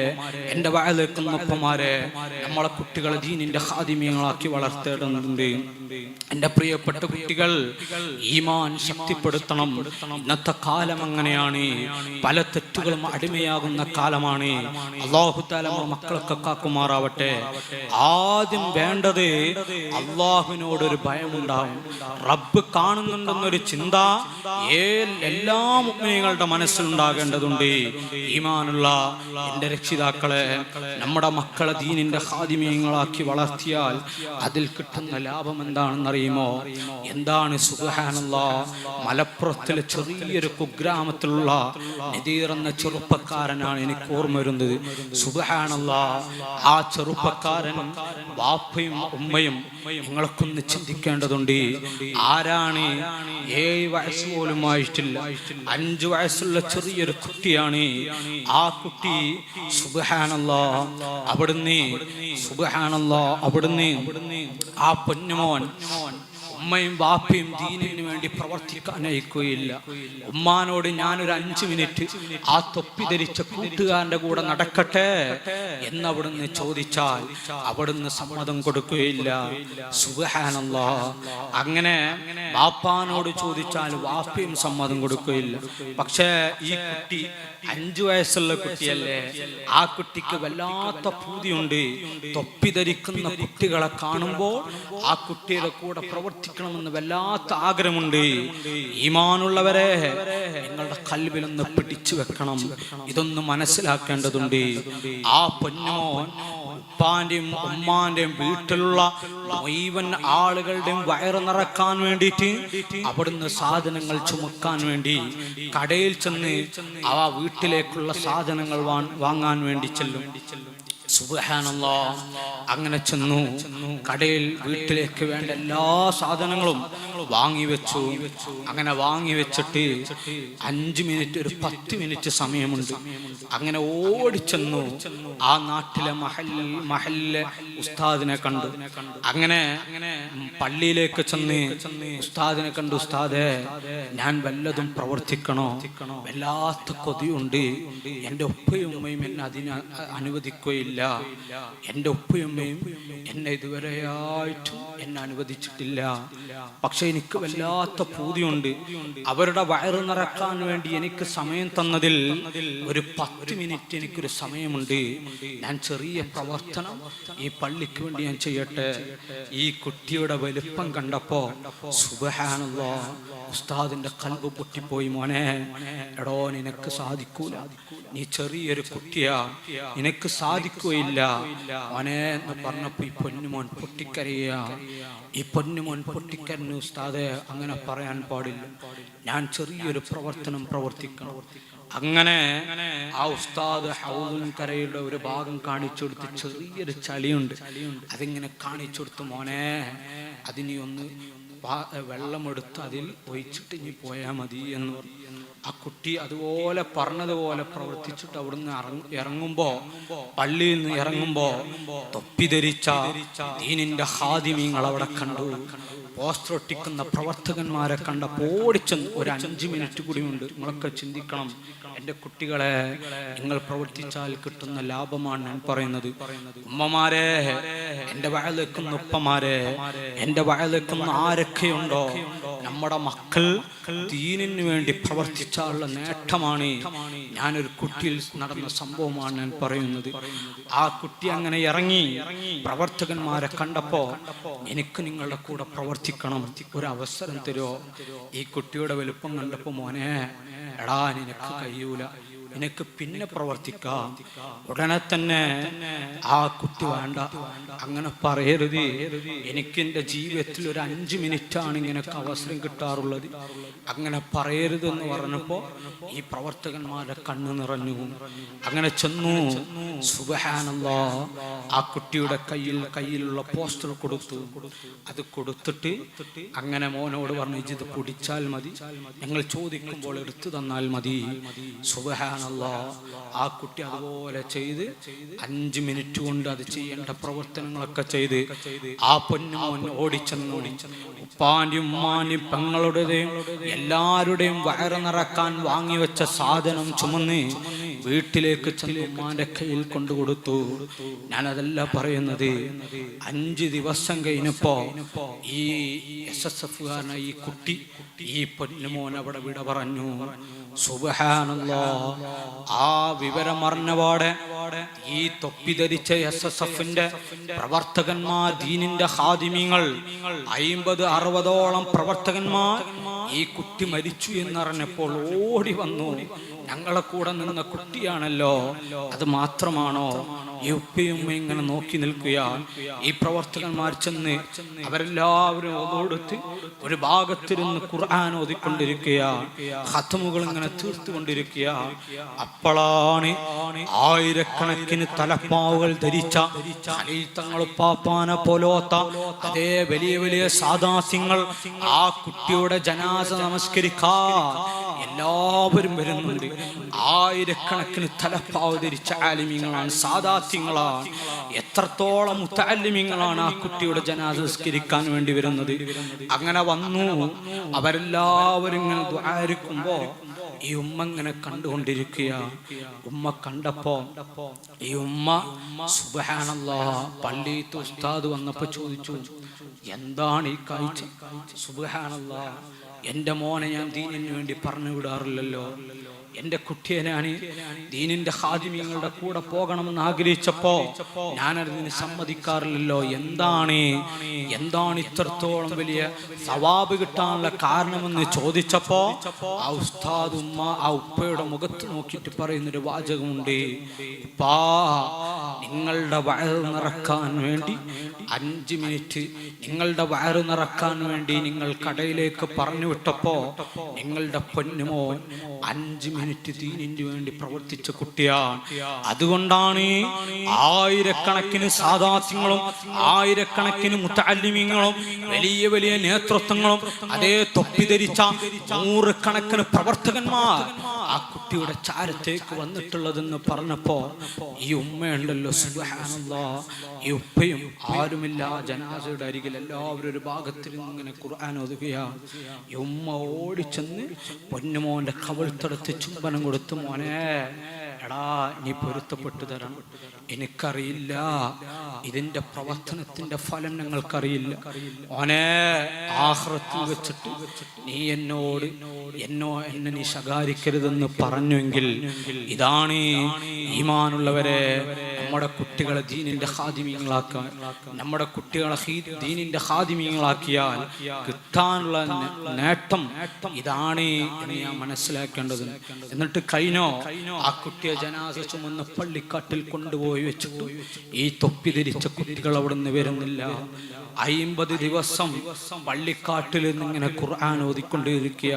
എൻ്റെ വയലേക്കുന്ന ഉപ്പമാരെ, നമ്മളെ കുട്ടികളെ ദീനിന്റെ ഖാദിമീങ്ങളാക്കി വളർത്തേണ്ടതുണ്ട്. എൻ്റെ പ്രിയപ്പെട്ട കുട്ടികൾ, ഈമാൻ ശക്തിപ്പെടുത്തണം. ഇന്നത്തെ കാലം അങ്ങനെയാണ്, പല തെറ്റുകളും അടിമയാകുന്ന കാലമാണ്. അല്ലാഹു തആല നമ്മുടെ മക്കളൊക്കെ കാക്കുമാറാവട്ടെ. ആദ്യം വേണ്ടത് അല്ലാഹുവിനോടൊരു ഭയമുണ്ടാവും. റബ്ബ് കാണുന്നുണ്ടെന്നൊരു ചിന്ത എല്ലാ മുഅ്മിനീങ്ങളുടെ മനസ്സിലുണ്ടാകേണ്ടതുണ്ട്. ഈമാനുള്ള എൻ്റെ രക്ഷിതാക്കളെ, നമ്മുടെ മക്കളെ ദീനിന്റെ ഖാദിമീങ്ങളാക്കി വളർത്തിയാൽ അതിൽ കിട്ടുന്ന ലാഭം എന്താണെന്നറിയുമോ? എന്താണ്? സുബ്ഹാനല്ലാഹ്, മലപ്പുറത്തിലെ ചെറിയൊരു കുഗ്രാമത്തിലുള്ള നദീർ എന്ന ചെറുപ്പക്കാരനാണ് എനിക്ക് ഓർമ്മ വരുന്നത്. സുബ്ഹാനല്ലാഹ്, ആ ചെറുപ്പക്കാരൻ വാപ്പയും ഉമ്മയും നിങ്ങൾക്കൊന്ന് ചിന്തിക്കേണ്ടതുണ്ട്. ആരാണ്? 7 വയസ്സ് പോലും ആയിട്ടില്ല, 5 വയസ്സുള്ള ചെറിയൊരു കുട്ടിയാണ്. ആ കുട്ടി സുബ്ഹാനല്ലാഹ് അവിടുന്ന് ആ പൊന്നുമോൻ ഉമ്മയും വാപ്പയും ദീനിന് വേണ്ടി പ്രവർത്തിക്കാൻ അയക്കുകയില്ല. ഉമ്മാനോട് ഞാനൊരു 5 മിനിറ്റ് ആ തൊപ്പി ധരിച്ച കൂട്ടുകാരന്റെ കൂടെ നടക്കട്ടെ എന്നവിടുന്ന് ചോദിച്ചാൽ അവിടുന്ന് സമ്മതം കൊടുക്കുകയില്ല. സുബ്ഹാനല്ലാഹ്, അങ്ങനെ വാപ്പാനോട് ചോദിച്ചാൽ വാപ്പയും സമ്മതം കൊടുക്കുകയില്ല. പക്ഷേ ഈ കുട്ടി 5 വയസ്സുള്ള കുട്ടിയല്ലേ, ആ കുട്ടിക്ക് വല്ലാത്ത പൂതിയുണ്ട്. തൊപ്പി ധരിക്കുന്ന കുട്ടികളെ കാണുമ്പോൾ ആ കുട്ടിയുടെ കൂടെ പ്രവർത്തിക്കണമെന്ന് വല്ലാത്ത ആഗ്രഹമുണ്ട്. ഈമാനുള്ളവരെ, നിങ്ങളുടെ ഖൽബിലൊന്ന് പിടിച്ചു വെക്കണം. ഇതൊന്ന് മനസ്സിലാക്കേണ്ടതുണ്ട്. ആ പൊന്നുമോൻ ഉപ്പാന്റെയും ഉമ്മാന്റെയും വീട്ടിലുള്ള മുഴുവൻ ആളുകളുടെയും വയറ് നിറക്കാൻ വേണ്ടിയിട്ട് അവിടുന്ന് സാധനങ്ങൾ ചുമക്കാൻ വേണ്ടി കടയിൽ ചെന്ന് ആ വീട്ടിലേക്കുള്ള സാധനങ്ങൾ വാങ്ങാൻ വേണ്ടി ചെല്ലും. സുബ്ഹാനല്ലാഹ്, അങ്ങനെ ചെന്നു കടയിൽ വീട്ടിലേക്ക് വേണ്ട എല്ലാ സാധനങ്ങളും വാങ്ങിവെച്ചു. അങ്ങനെ വാങ്ങിവെച്ചിട്ട് 5 മിനിറ്റ്, ഒരു 10 മിനിറ്റ് സമയമുണ്ട്. അങ്ങനെ ഓടിച്ചെന്നു ആ നാട്ടിലെ മഹല്ലെ ഉസ്താദിനെ കണ്ടു. അങ്ങനെ പള്ളിയിലേക്ക് ചെന്ന് ഉസ്താദിനെ കണ്ടു. ഉസ്താദേ, ഞാൻ വല്ലതും പ്രവർത്തിക്കണോ? വല്ലാത്ത കൊതിയുണ്ട്. എൻ്റെ ഉപ്പയും ഉമ്മയും എന്നെ അതിന് അനുവദിക്കുകയില്ല. എൻ്റെ ഉപ്പയും ഉമ്മയും എന്നെ ഇതുവരെയായിട്ടും എന്നെ അനുവദിച്ചിട്ടില്ല. പക്ഷെ എനിക്ക് വല്ലാത്ത പൂതിയുണ്ട്. അവരുടെ വയറ് നിറക്കാൻ വേണ്ടി എനിക്ക് സമയം തന്നതിൽ ഒരു 10 മിനിറ്റ് എനിക്കൊരു സമയമുണ്ട്. ഞാൻ ചെറിയ പ്രവർത്തനം ഈ പള്ളിക്ക് വേണ്ടി ഞാൻ ചെയ്യട്ടെ. ഈ കുട്ടിയുടെ വലുപ്പം കണ്ടപ്പോ സുബ്ഹാനല്ലാഹ്, ഉസ്താദിന്റെ ഖൽബ് പൊട്ടിപ്പോയി. മോനെ, എടോ നിനക്ക് സാധിക്കൂല, നീ ചെറിയൊരു കുട്ടിയാ, നിനക്ക് സാധിക്കുകയില്ല മോനെ എന്ന് പറഞ്ഞപ്പോ ഈ പൊന്നുമോൻ പൊട്ടിക്കരയുക. ഈ പൊന്നുമോൻ പൊട്ടിക്കരഞ്ഞു, ഉസ്താദെ അങ്ങനെ പറയാൻ പാടില്ല, ഞാൻ ചെറിയൊരു പ്രവർത്തനം പ്രവർത്തിക്കണം. അങ്ങനെ ആ ഉസ്താദ് ഹൗദുൽ കരയുടെ ഒരു ഭാഗം കാണിച്ചു കൊടുത്ത്, ചെറിയൊരു ചളിയുണ്ട്, അതിങ്ങനെ കാണിച്ചു കൊടുത്തു. മോനെ, അതിനി ഒന്ന് വെള്ളമെടുത്ത് അതിൽ ഒഴിച്ചിട്ട് ഇനി പോയാൽ മതി എന്ന് പറഞ്ഞു. ആ കുട്ടി അതുപോലെ പറഞ്ഞതുപോലെ പ്രവർത്തിച്ചിട്ട് അവിടുന്ന് ഇറങ്ങുമ്പോ, പള്ളിയിൽ നിന്ന് ഇറങ്ങുമ്പോ തൊപ്പി ധരിച്ച ദീനിന്റെ ഹാദിമീങ്ങൾ അവിടെ കണ്ടു. പോസ്റ്റർ ഒട്ടിക്കുന്ന പ്രവർത്തകന്മാരെ കണ്ടപ്പോൾ ഓടിച്ചെന്ന്. ഒരു 5 മിനിറ്റ് കൂടിയുണ്ട്. നിങ്ങളൊക്കെ ചിന്തിക്കണം, എൻ്റെ കുട്ടികളെ, നിങ്ങൾ പ്രവർത്തിച്ചാൽ കിട്ടുന്ന ലാഭമാണ് ഞാൻ പറയുന്നത്. ഉമ്മമാരെ, എൻ്റെ വയലേക്കുന്ന ഉപ്പമാരെ, എൻ്റെ വയലേക്കുന്ന ആരൊക്കെയുണ്ടോ, നമ്മുടെ മക്കൾ ദീനിന് വേണ്ടി പ്രവർത്തിച്ചാലുള്ള നേട്ടമാണ്. ഞാനൊരു കുട്ടിയിൽ നടന്ന സംഭവമാണ് ഞാൻ പറയുന്നത്. ആ കുട്ടി അങ്ങനെ ഇറങ്ങി പ്രവർത്തകന്മാരെ കണ്ടപ്പോ, എനിക്ക് നിങ്ങളുടെ കൂടെ പ്രവർത്തിക്കണം, ഒരു അവസരം തരുമോ? ഈ കുട്ടിയുടെ വലുപ്പം കണ്ടപ്പോ, മോനെ, എടാ നിനക്ക് കഴിയൂല, നിനക്ക് പിന്നെ പ്രവർത്തിക്കാം. ഉടനെ തന്നെ ആ കുട്ടി വേണ്ട, അങ്ങനെ പറയരുത്, എനിക്ക് എൻ്റെ ജീവിതത്തിൽ ഒരു 5 മിനിറ്റാണ് ഇങ്ങനൊക്കെ അവസരം കിട്ടാറുള്ളത്, അങ്ങനെ പറയരുത് എന്ന് പറഞ്ഞപ്പോൾ ഈ പ്രവർത്തകന്മാരുടെ കണ്ണ് നിറഞ്ഞു. അങ്ങനെ ചെന്നു, സുബ്ഹാനല്ലാഹ്, ആ കുട്ടിയുടെ കയ്യിലുള്ള പോസ്റ്റർ കൊടുത്തു. അത് കൊടുത്തിട്ട് അങ്ങനെ മോനോട് പറഞ്ഞു, ഇത് പൊടിച്ചാൽ മതി, ഞങ്ങൾ ചോദിക്കുമ്പോൾ എടുത്തു തന്നാൽ മതി. സുബ്ഹാനല്ലാഹ്, ആ കുട്ടി അതുപോലെ ചെയ്ത് 5 മിനിറ്റ് കൊണ്ട് അത് ചെയ്യേണ്ട പ്രവർത്തനങ്ങളൊക്കെ ചെയ്ത് ആ പൊന്നുമോൻ ഓടിച്ചെന്നു. ഉപ്പാന്റെയും ഉമ്മാന്റെയും പെങ്ങളുടെയും എല്ലാവരുടെയും വയറ് നിറക്കാൻ വാങ്ങിവെച്ച സാധനം ചുമന്ന് വീട്ടിലേക്ക് ചെന്ന് ഉമ്മാന്റെ കയ്യിൽ കൊണ്ടുകൊടുത്തു. ഞാനതല്ല പറയുന്നത്. 5 ദിവസം കഴിഞ്ഞപ്പോ ഈ SSF ഈ കുട്ടി, ഈ പൊന്നുമോൻ അവിടെ വിട പറഞ്ഞു. സുബ്ഹാനല്ലാഹ്, ആ വിവരമറിഞ്ഞപാടെ ഈ തൊപ്പി ധരിച്ച SSFന്റെ പ്രവർത്തകന്മാർ, ദീനിന്റെ ഹാദിമീങ്ങൾ, 50-60ഓളം പ്രവർത്തകന്മാർ ഈ കുട്ടി മരിച്ചു എന്നറിഞ്ഞപ്പോൾ ഓടി വന്നു. ഞങ്ങളെ കൂടെ നിന്ന കുട്ടിയാണല്ലോ, അത് മാത്രമാണോ? ഈ ഉപ്പയും ഇങ്ങനെ നോക്കി നിൽക്കുക. ഈ പ്രവർത്തകന്മാർ ചെന്ന് അവരെല്ലാവരും ഓടുത്ത് ഒരു ഭാഗത്തിരുന്ന് ഖുർആൻ ഓതിക്കൊണ്ടിരിക്കുക, ഖത്മുകൾ ഇങ്ങനെ തീർത്തുകൊണ്ടിരിക്കുക. അപ്പോഴാണ് ആയിരക്കണക്കിന് തലപ്പാവുകൾ ധരിച്ച തങ്ങളുപ്പാപ്പാനെ പോലോത്ത അതേ വലിയ വലിയ സാദാത്യങ്ങൾ ആ കുട്ടിയുടെ ജനാസ നമസ്കരിക്കാൻ എല്ലാവരും വരുന്നുണ്ട്. ആയിരക്കണക്കിന് തലപ്പാവ് ധരിച്ച ആലിമീങ്ങളാണ്, സാദാത്യങ്ങളാണ്. എത്രത്തോളം മുത്തഅല്ലിമീങ്ങളാണ് ആ കുട്ടിയുടെ ജനാസ നമസ്കരിക്കാൻ വേണ്ടി വരുന്നത്. അങ്ങനെ വന്നു, അവരെല്ലാവരും ഇങ്ങനെ ദുആരിക്കുമ്പോ ഈ ഉമ്മ ഇങ്ങനെ കണ്ടുകൊണ്ടിരിക്കുക. ഉമ്മ കണ്ടപ്പോ ഈ ഉമ്മ സുബ്ഹാനല്ലാഹ്, പള്ളിയിലത്തെ ഉസ്താദ് വന്നപ്പോ ചോദിച്ചു, എന്താണ് ഈ കാഴ്ച? സുബ്ഹാനല്ലാഹ്, എൻ്റെ മോനെ ഞാൻ ദീനിന് വേണ്ടി പറഞ്ഞു വിടാറില്ലല്ലോ, എൻ്റെ കുട്ടിയെ ഞാൻ ദീനിന്റെ ഹാദിമീങ്ങളുടെ കൂടെ പോകണമെന്ന് ആഗ്രഹിച്ചപ്പോ ഞാനതിന് സമ്മതിക്കാറില്ലല്ലോ. എന്താണ് ഇത്രത്തോളം വലിയ സവാബ് കിട്ടാനുള്ള കാരണമെന്ന് ചോദിച്ചപ്പോ ആ ഉസ്താദ് ഉമ്മ ആ ഉപ്പയുടെ മുഖത്ത് നോക്കിയിട്ട് പറയുന്നൊരു വാചകമുണ്ട്, ഉപ്പാ, നിങ്ങളുടെ വയറ് നിറക്കാൻ വേണ്ടി 5 മിനിറ്റ് നിങ്ങളുടെ വയറ് നിറക്കാൻ വേണ്ടി നിങ്ങൾ കടയിലേക്ക് പറഞ്ഞു വിട്ടപ്പോ നിങ്ങളുടെ പൊന്നുമോൻ 5 മിനിറ്റ് ദീനിന് വേണ്ടി പ്രവർത്തിച്ച കുട്ടിയാണ്. അതുകൊണ്ടാണ് ആയിരക്കണക്കിന് സാദാത്യങ്ങളും ആയിരക്കണക്കിന് മുത്തഅല്ലിമീങ്ങളും വലിയ വലിയ നേതൃത്വങ്ങളും അതേ തൊപ്പി ധരിച്ച 100 കണക്കിന് പ്രവർത്തകന്മാർ ആ കുട്ടിയുടെ ചാരത്തേക്ക് വന്നിട്ടുള്ളതെന്ന് പറഞ്ഞപ്പോ ഈ ഉമ്മയുണ്ടല്ലോ, സുബ്ഹാനല്ലാഹ്, ഈ ഉപ്പയും ആരുമില്ല ജനാസയുടെ അരികിൽ, എല്ലാവരും ഒരു ഭാഗത്തിരുന്ന് ഇങ്ങനെ ഖുർആൻ ഓതുകയാണ്. ഈ ഉമ്മ ഓടിച്ചെന്ന് പൊന്നുമോന്റെ കവിൾത്തടുത്ത് ചുംബനം കൊടുത്തു, മോനെ, എടാ നീ പൊരുത്തപ്പെട്ടു തരണം, എനിക്കറിയില്ല, ഇതിന്റെ പ്രവർത്തനത്തിന്റെ ഫലം ഞങ്ങൾക്കറിയില്ല. ഓനെ ആഖിറത്തിൽ വെച്ചിട്ട് നീ എന്നെ നീ ശകാരിക്കരുതെന്ന് പറഞ്ഞുവെങ്കിൽ, ഇതാണ് ഈമാനുള്ളവരെ, നമ്മുടെ കുട്ടികളെ ദീനിന്റെ ഖാദിമീങ്ങളാക്കാൻ, നമ്മുടെ കുട്ടികളെ ദീനിന്റെ ഖാദിമീങ്ങളാക്കിയാൽ കിട്ടാനുള്ള നേട്ടം ഇതാണ് എന്ന് ഞാൻ മനസ്സിലാക്കേണ്ടത്. എന്നിട്ട് കഴിഞ്ഞോ, ആ കുട്ടിയെ ജനാസ ചുമന്ന് പള്ളിക്കാട്ടിൽ കൊണ്ടുപോയി വെച്ചിട്ട് ഈ തൊപ്പി ധരിച്ച കുട്ടികൾ അവിടെ നിന്ന് വരുന്നില്ല. 50 ദിവസം പള്ളിക്കാട്ടിൽ നിന്നിങ്ങനെ ഖുർആൻ ഓതിക്കൊണ്ടിരിക്കുക.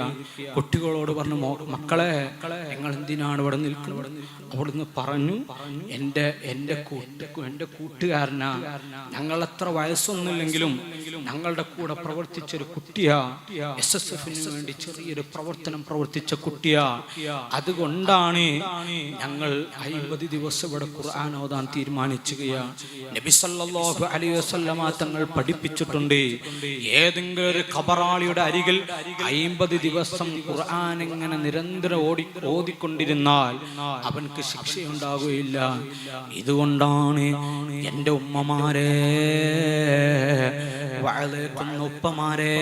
കുട്ടികളോട് പറഞ്ഞു, മക്കളെ നിങ്ങൾ എന്തിനാണ് ഇവിടെ നിൽക്കുന്നത്? അവിടുന്ന് പറഞ്ഞു, എൻ്റെ കൂട്ടുകാരനാ, ഞങ്ങൾ അത്ര വയസ്സൊന്നുമില്ലെങ്കിലും ഞങ്ങളുടെ കൂടെ പ്രവർത്തിച്ചൊരു കുട്ടിയാ, SSFന് വേണ്ടി ചെറിയൊരു പ്രവർത്തനം പ്രവർത്തിച്ച കുട്ടിയാ, അതുകൊണ്ടാണ് ഞങ്ങൾ 50 ദിവസം ഇവിടെ ഖുർആൻ ഓതാൻ തീരുമാനിക്കുകയാണ്. നബി സല്ലല്ലാഹു അലൈഹി വസല്ലമ തങ്ങൾ പഠിപ്പിച്ചിട്ടുണ്ട്, ഏതെങ്കിലും ഒരു ഖബറാളിയുടെ അരികിൽ 50 ദിവസം ഖുർആൻ ഇങ്ങനെ നിരന്തരം ഓതിക്കൊണ്ടിരുന്നാൽ അവൻക്ക് ശിക്ഷയുണ്ടാവുകയില്ല. ഇതുകൊണ്ടാണ് എൻ്റെ ഉമ്മമാരെ, വഅലേക്കുന്ന ഉപ്പമാരെ,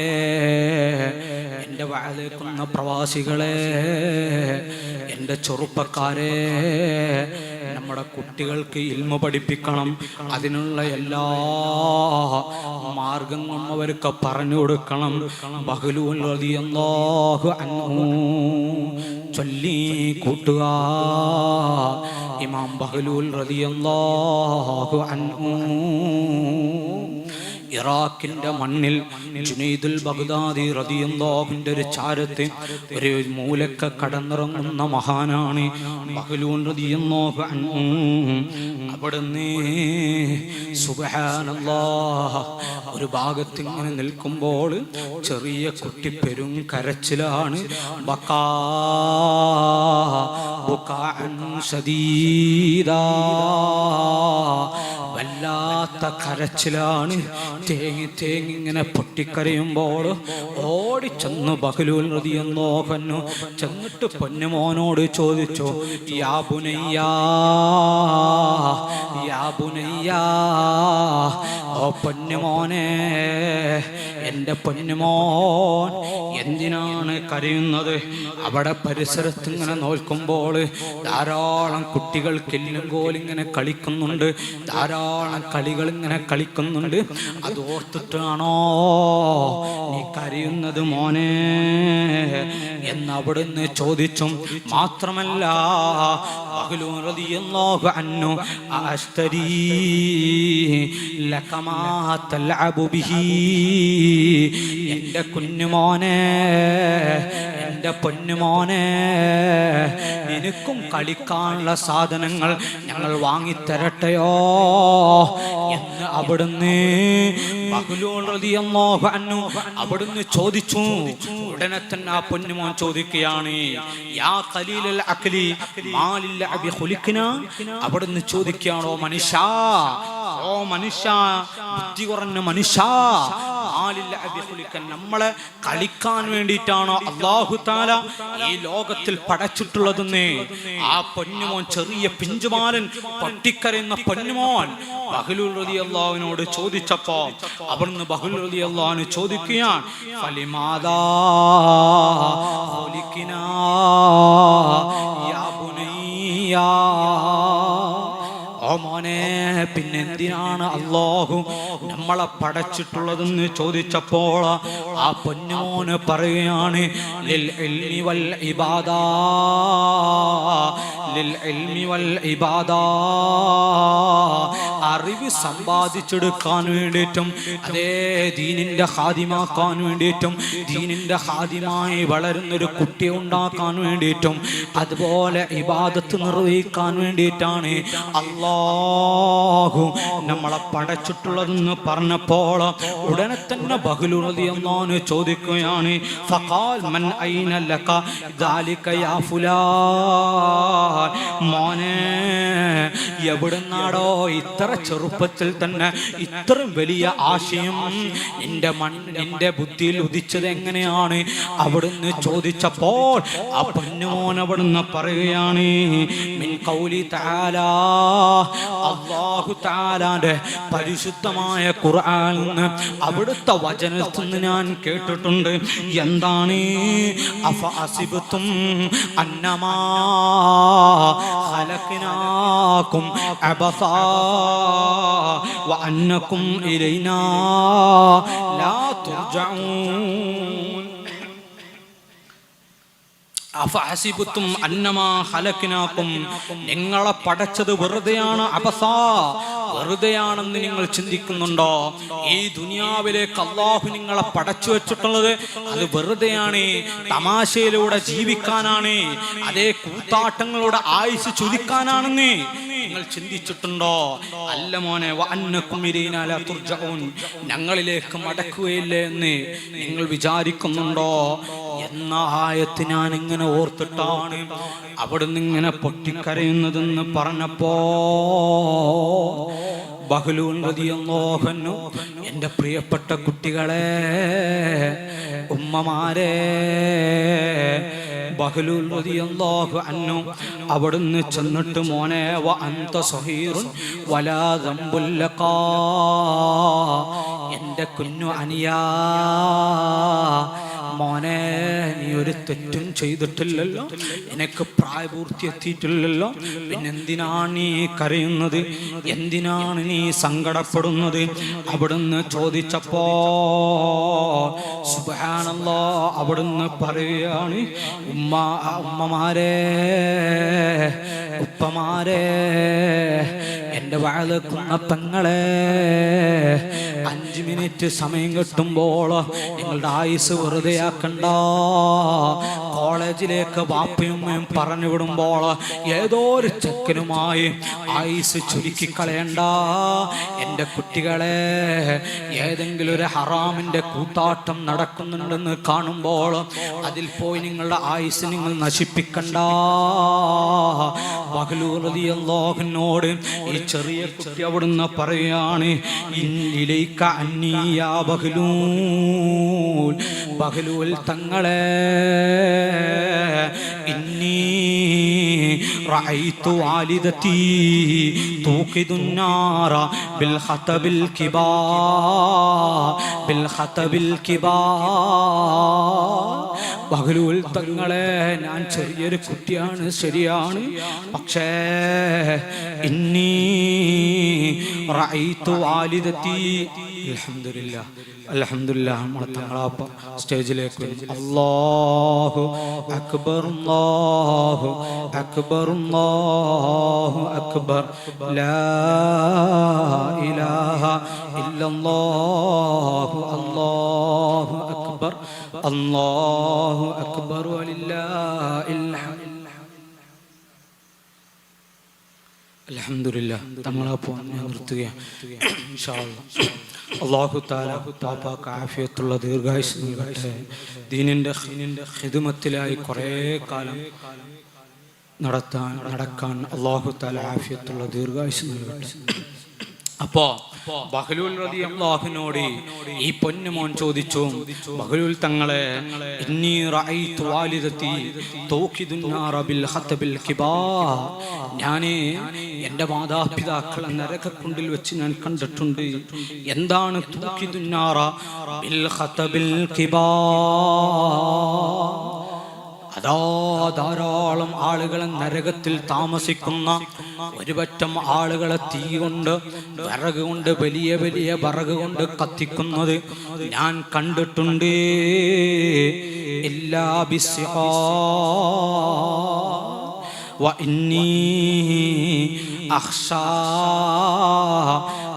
എൻ്റെ വഅലേക്കുന്ന പ്രവാസികളെ, എൻ്റെ ചെറുപ്പക്കാരെ, നമ്മുടെ കുട്ടികൾക്ക് ഇൽമ പഠിപ്പിക്കണം. അതിനുള്ള എല്ലാ മാർഗങ്ങളും അവർക്ക് പറഞ്ഞു കൊടുക്കണം. ബഹ്ലൂൽ റളിയല്ലാഹു അൻഹു ചൊല്ലി കൂട്ടുക, ഇമാം ബഹ്ലൂൽ റളിയല്ലാഹു അൻഹു ഇറാഖിന്റെ മണ്ണിൽ ജുനൈദുൽ ബഗ്ദാദി റളിയല്ലാഹുവിന്റെ ഒരു ചാരത്ത് ഒരു മൂലക്ക കടന്നിറങ്ങുന്ന മഹാനാണ് ബഹ്ലൂൽ റളിയല്ലാഹു അൻഹു. അവിടുന്ന് സുബ്ഹാനല്ലാഹ് ഒരു ഭാഗത്ത് ഇങ്ങനെ നിൽക്കുമ്പോൾ ചെറിയ കുട്ടി പെരും കരച്ചിലാണ്. ബക്കാ ബുകാഅൻ ശദീദാ, വല്ലാത്ത കരച്ചിലാണ്. തേങ്ങി തേങ്ങി ഇങ്ങനെ പൊട്ടിക്കരയുമ്പോൾ ഓടിച്ചെന്ന് ബഹ്ലൂൽ റളിയല്ലാഹു അൻഹു ചെന്നിട്ട് പൊന്നുമോനോട് ചോദിച്ചു, യാ ബുനയ്യാ, യാ ബുനയ്യാ, ഓ പൊന്നുമോനെ, എൻ്റെ പൊന്നുമോൻ എന്തിനാണ് കരയുന്നത്? അവിടെ പരിസരത്ത് ഇങ്ങനെ നോക്കുമ്പോൾ ധാരാളം കുട്ടികൾ കില്ലും കോലിങ്ങനെ കളിക്കുന്നുണ്ട്, ധാരാളം കളികൾ ഇങ്ങനെ കളിക്കുന്നുണ്ട്. അത് ഓർത്തിട്ടാണോ നീ കരയുന്നത് മോനെ എന്ന് അവിടുന്ന് ചോദിച്ചു. മാത്രമല്ല, ബഹ്ലൂൽ റളിയല്ലാഹു അൻഹു അശ്തരീ ലകമാ തൽഅബു ബിഹി, എൻ്റെ കുഞ്ഞുമോനെ, എൻ്റെ പൊന്നുമോനെ, നിനക്കും കളിക്കാനുള്ള സാധനങ്ങൾ ഞങ്ങൾ വാങ്ങിത്തരട്ടെയോ എന്ന് അവിടുന്ന് ബഹ്ലൂൽ റളിയല്ലാഹു അൻഹു അവിടുന്ന് ചോദിച്ചു. ഉടനെ തന്നെ ആ പൊന്നുമോൻ ചോദിക്കുകയാണ്, യാ ഖലീലൽ അഖ്ലി മാലിൽ അബി ഖുലിഖ്നാ, അവിടുന്ന് ചോദിക്കുകയാണോ മനുഷ്യ, ഓ മനുഷ്യ, ബുദ്ധി കുറഞ്ഞ മനുഷ്യ, നമ്മളെ കളിക്കാൻ വേണ്ടിയിട്ടാണോ അല്ലാഹു തആല ഈ ലോകത്തിൽ പടച്ചിട്ടുള്ളതെന്ന് ആ പൊന്നുമോൻ, ചെറിയ പിഞ്ചുമാരൻ പൊട്ടിക്കരയുന്ന പൊന്നുമോൻ ബഹ്ലൂൽ റളിയല്ലാഹുവിനോട് ചോദിച്ചപ്പോ അവിടുന്ന് ബഹ്ലൂൽ റളിയല്ലാഹു ചോദിക്കുകയാണ്, ഫലിമാദാ ഖുലിഖ്നാ യാ ബുനയ്യാ, ഓ മോനെ, പിന്നെന്തിനാണ് അല്ലാഹു നമ്മളെ പടച്ചിട്ടുള്ളതെന്ന് ചോദിച്ചപ്പോൾ ആ പൊന്നുമോന് പറയുകയാണ്, ലിൽ ഇൽമി വൽ ഇബാദാ, ലിൽ ഇൽമി വൽ ഇബാദാ, അറിവ് സമ്പാദിച്ചെടുക്കാൻ വേണ്ടിയിട്ടും അതേ ദീനിന്റെ ഖാദിമാക്കാൻ വേണ്ടിയിട്ടും ദീനിന്റെ ഖാദിമായി വളരുന്നൊരു കുട്ടിയെ ഉണ്ടാക്കാൻ വേണ്ടിയിട്ടും അതുപോലെ ഇബാദത്ത് നിർവഹിക്കാൻ വേണ്ടിയിട്ടാണ് അല്ലാഹു നമ്മളെ പടച്ചിട്ടുള്ളതെന്ന് പറഞ്ഞപ്പോൾ ഉടനെ തന്നെ ബഹ്ലൂൽ റളിയല്ലാഹു ചോദിക്കുകയാണ്, ഫഖാൽ മൻ ഐന ലക ദാലിക യാ ഫുലാൻ, മോനെ എവിടുന്നാടോ ഇത്ര ചെറുപ്പത്തിൽ തന്നെ ഇത്രയും വലിയ ആശയം നിന്റെ ബുദ്ധിയിൽ ഉദിച്ചത് എങ്ങനെയാണ്? അവിടുന്ന് ചോദിച്ചപ്പോൾ ആ പൊന്നുമോൻ അവിടുന്ന് പറയുകയാണ്, മിൻ ഖൗലി തആലാ, അല്ലാഹു തആലാന്റെ പരിശുദ്ധമായ ഖുർആനിൽ നിന്ന് അവിടുത്തെ വചനത്തിൽ നിന്ന് ഞാൻ കേട്ടിട്ടുണ്ട്. എന്താണ്? അഫഅസിബതും അന്നമാ ഖലഖനാകും അബസാ വഅന്നകും ഇലൈനാ ലാ തുർജഊൻ. അഫഅസിബതും അന്നമാ ഖലഖനാകും, നിങ്ങളെ പടച്ചത് വെറുതെയാണ്, അബസാ വെറുതെയാണെന്ന് നിങ്ങൾ ചിന്തിക്കുന്നുണ്ടോ? ഈ ദുനിയാവിലേക്ക് അല്ലാഹു നിങ്ങളെ പടച്ചു വെച്ചിട്ടുള്ളത് അത് വെറുതെയാണ്, തമാശയിലൂടെ ജീവിക്കാനാണ്, അതേ കൂത്താട്ടങ്ങളുടെ ആയുസ് ചുരുക്കാനാണെന്ന് നിങ്ങൾ ചിന്തിച്ചിട്ടുണ്ടോ? അല്ല മോനെ, വഅന്നകും ഇലൈനാ ലാ തുർജഊൻ, ഞങ്ങളിലേക്ക് മടക്കുകയില്ലേ എന്ന് നിങ്ങൾ വിചാരിക്കുന്നുണ്ടോ എന്ന ആയത്ത് ഞാൻ ഇങ്ങനെ ഓർത്തിട്ടാണ് അവിടുന്ന് ഇങ്ങനെ പൊട്ടിക്കരയുന്നതെന്ന് പറഞ്ഞപ്പോ ബഹ്ലൂൻ റളിയല്ലാഹു അൻഹു, എൻ്റെ പ്രിയപ്പെട്ട കുട്ടികളെ, ഉമ്മമാരെ, ബഹ്ലൂൻ റളിയല്ലാഹു അൻഹു അവിടുന്ന് ചെന്നിട്ട് മോനെ വ അൻത സഹീറുൻ വലാ ദംബുൽ ലഖാ, എൻ്റെ കുഞ്ഞു അനിയാ മോനെ, നീ ഒരു തെറ്റും ചെയ്തിട്ടില്ലല്ലോ, നിനക്ക് പ്രായപൂർത്തി എത്തിയിട്ടില്ലല്ലോ, പിന്നെന്തിനാണ് നീ കരയുന്നത്? എന്തിനാണ് നീ സങ്കടപ്പെടുന്നത്? അവിടുന്ന് ചോദിച്ചപ്പോ സുബ്ഹാനല്ലാഹ് അവിടുന്ന് പറയുകയാണ്, ഉമ്മമാരെ, ഉപ്പമാരെ, എൻ്റെ വാഴക്കുന്ന പെങ്ങളെ, 5 മിനിറ്റ് സമയം കിട്ടുമ്പോൾ നിങ്ങളുടെ ആയുസ് വെറുതെ ആക്കണ്ട. കോളേജിലേക്ക് വാപ്പയും പറഞ്ഞു വിടുമ്പോൾ ഏതോ ഒരു ചെക്കനുമായി ആയുസ് ചുരുക്കി കളയണ്ട. എൻ്റെ കുട്ടികളെ, ഏതെങ്കിലും ഒരു ഹറാമിൻ്റെ കൂത്താട്ടം നടക്കുന്നുണ്ടെന്ന് കാണുമ്പോൾ അതിൽ പോയി നിങ്ങളുടെ ആയുസ് നിങ്ങൾ നശിപ്പിക്കണ്ട. ബഹ്ലൂൻ റളിയല്ലാഹു അൻഹുവോട് ഈ ചെറിയ കുട്ടി അവിടുന്ന് പറയുകയാണ്, ഇലൈക അന്നീ യാ ബഹ്ലൂൻ, ബഹ്ലൂൻ തങ്ങളെ, ഇന്നി റഅയ്തു വാലിദതി തൂഖിദുൻ നാറ ബിൽ ഖതബിൽ കിബാ, ബിൽ ഖതബിൽ കിബാ. ബഹ്ലൂൻ തങ്ങളെ, ഞാൻ ചെറിയൊരു കുട്ടിയാണ്, ശരിയാണ്, പക്ഷേ ഇന്നി റഅയ്തു വാലിദതി. അൽഹംദുലില്ലാഹ്, അൽഹംദുലില്ലാഹ്. നമ്മളെ തങ്ങളാപ്പ സ്റ്റേജിലേക്ക് വരും. അല്ലാഹു അക്ബർ, അല്ലാഹു അക്ബർ, അല്ലാഹു അക്ബർ, ലാ ഇലാഹ ഇല്ലല്ലാഹു, അല്ലാഹു അക്ബർ, അല്ലാഹു അക്ബർ വലില്ലാഹിൽ ഹംദ്. അൽഹംദുലില്ലാഹ്. തങ്ങളാപ്പ ഞാൻ നിർത്തുകയാണ്. ഇൻഷാ അല്ലാഹ് അല്ലാഹു തആല പാപ്പാക്ക് ആഫിയത്തുള്ള ദീർഘായുസ് നൽകട്ടെ. ദീനിന്റെ ഖിദ്മത്തിലായി കുറേ കാലം നടക്കാൻ അല്ലാഹു തആല ആഫിയത്തുള്ള ദീർഘായുസ് നൽകട്ടെ. അപ്പോ ബഹ്ലൂൻ റളിയല്ലാഹു അൻഹുവോട് ഈ പൊന്നുമോൻ ചോദിച്ചു, ബഹ്ലൂൻ തങ്ങളെ, ഇന്നി റഅയ്തു വാലിദതി തൗഖിദുൻ നാറ ബിൽ ഖതബിൽ കിബാ, ഞാൻ എൻ്റെ മാതാപിതാക്കളെ നരകക്കുണ്ടിൽ വെച്ച് ഞാൻ കണ്ടിട്ടുണ്ട്. എന്താണ് തൗഖിദുൻ നാറ ബിൽ ഖതബിൽ കിബാ? അതാ ധാരാളം ആളുകളെ നരകത്തിൽ താമസിക്കുന്ന ഒരുപറ്റം ആളുകളെ തീ കൊണ്ട്, വിറക് കൊണ്ട്, വലിയ വലിയ വിറക് കൊണ്ട് കത്തിക്കുന്നത് ഞാൻ കണ്ടിട്ടുണ്ട്. ഇല്ലാ ബിസ്സിഖാ വഇന്നീ അഖ്ശാ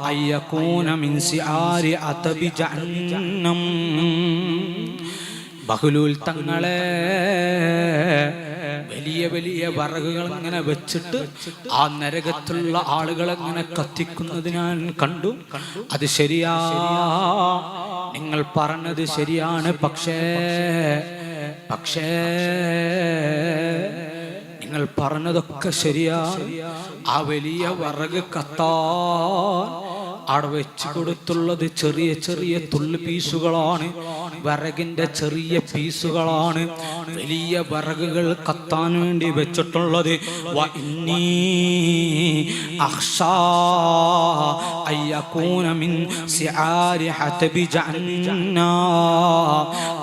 അയ്യകൂന മിൻ സിആരി അതബി ജഹന്നം. ബഹ്ലൂൻ തങ്ങളെ, വലിയ വലിയ വിറകുകൾ ഇങ്ങനെ വെച്ചിട്ട് ആ നരകത്തുള്ള ആളുകളെ ഇങ്ങനെ കത്തിക്കുന്നത് ഞാൻ കണ്ടു. അത് ശരിയാ, നിങ്ങൾ പറഞ്ഞത് ശരിയാണ്, പക്ഷേ നിങ്ങൾ പറഞ്ഞതൊക്കെ ശരിയാണ്. ആ വലിയ വിറക് കത്താൻ അവിടെ വെച്ച് കൊടുത്തുള്ളത് ചെറിയ ചെറിയ തുള്ളി പീസുകളാണ്, വിറകിന്റെ ചെറിയ പീസുകളാണ്. വലിയ വിറകുകൾ കത്താൻ വേണ്ടി വെച്ചിട്ടുള്ളത്